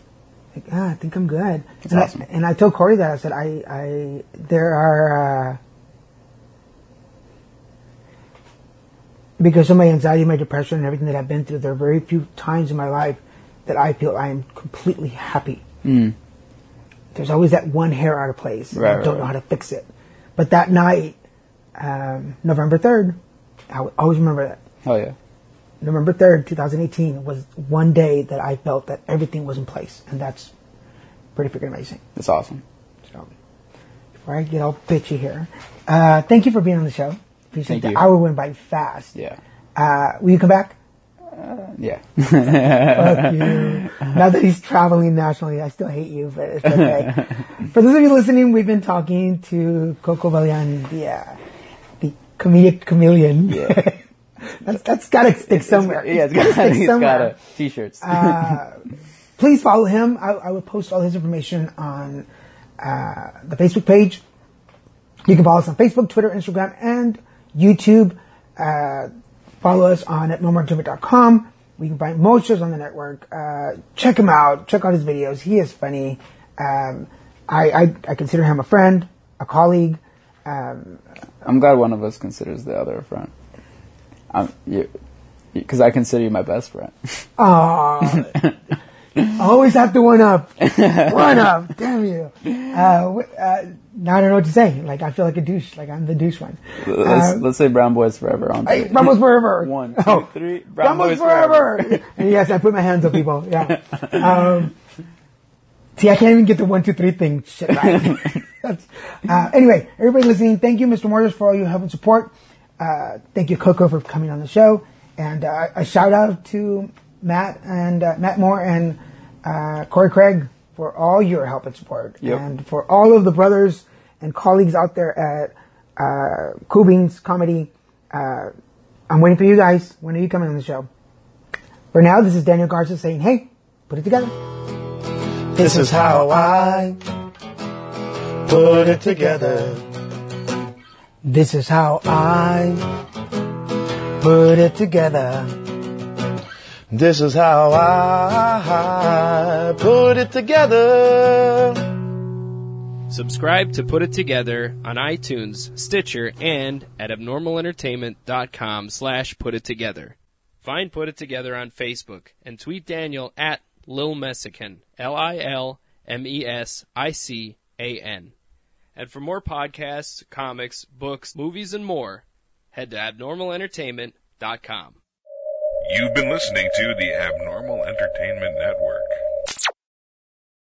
Like, I think I'm good. That's awesome. And I told Corey that. I said, there are, because of my anxiety, my depression, and everything that I've been through, there are very few times in my life that I feel I am completely happy. There's always that one hair out of place. Right, I don't know how to fix it. But that night, November 3rd, I will always remember that. Oh, yeah. November 3rd, 2018 was one day that I felt that everything was in place. And that's pretty freaking amazing. That's awesome. So, before I get all bitchy here, thank you for being on the show. Appreciate Thank that. you. Hour went by fast. Yeah. Will you come back? Yeah. Fuck you. Now that he's traveling nationally, I still hate you, but it's okay. For those of you listening, we've been talking to Koko Balian, the comedic chameleon. Yeah. that's gotta stick somewhere. It's got a t-shirts. Please follow him. I will post all his information on the Facebook page. You can follow us on Facebook, Twitter, Instagram, and YouTube. Follow us on at nomorentertainment.com. We can find most shows on the network. Check him out. Check out his videos. He is funny. I consider him a friend, a colleague. I'm glad one of us considers the other a friend. Because I consider you my best friend. Aww. Always have to one up. One up. Damn you. Now I don't know what to say. Like, I feel like a douche. Like, I'm the douche one. Let's say Brown Boys Forever on three. Brown Boys Forever. 1, 2, 3. Brown Boys Forever. And yes, I put my hands up, people. Yeah. See, I can't even get the 1, 2, 3 thing shit right. Anyway, everybody listening, thank you, Mr. Morris, for all your help and support. Thank you, Koko, for coming on the show. And a shout out to Matt Moore and Corey Craig for all your help and support. Yep. And for all of the brothers and colleagues out there at Cool Beans Comedy. I'm waiting for you guys. When are you coming on the show? For now, this is Daniel Garza saying, hey, put it together. This is how I put it together. This is how I put it together. This is how I put it together. Subscribe to Put It Together on iTunes, Stitcher, and at abnormalentertainment.com/putittogether. Find Put It Together on Facebook and tweet Daniel at Lil Messican, LILMESICAN. And for more podcasts, comics, books, movies, and more, head to abnormalentertainment.com. You've been listening to the Abnormal Entertainment Network.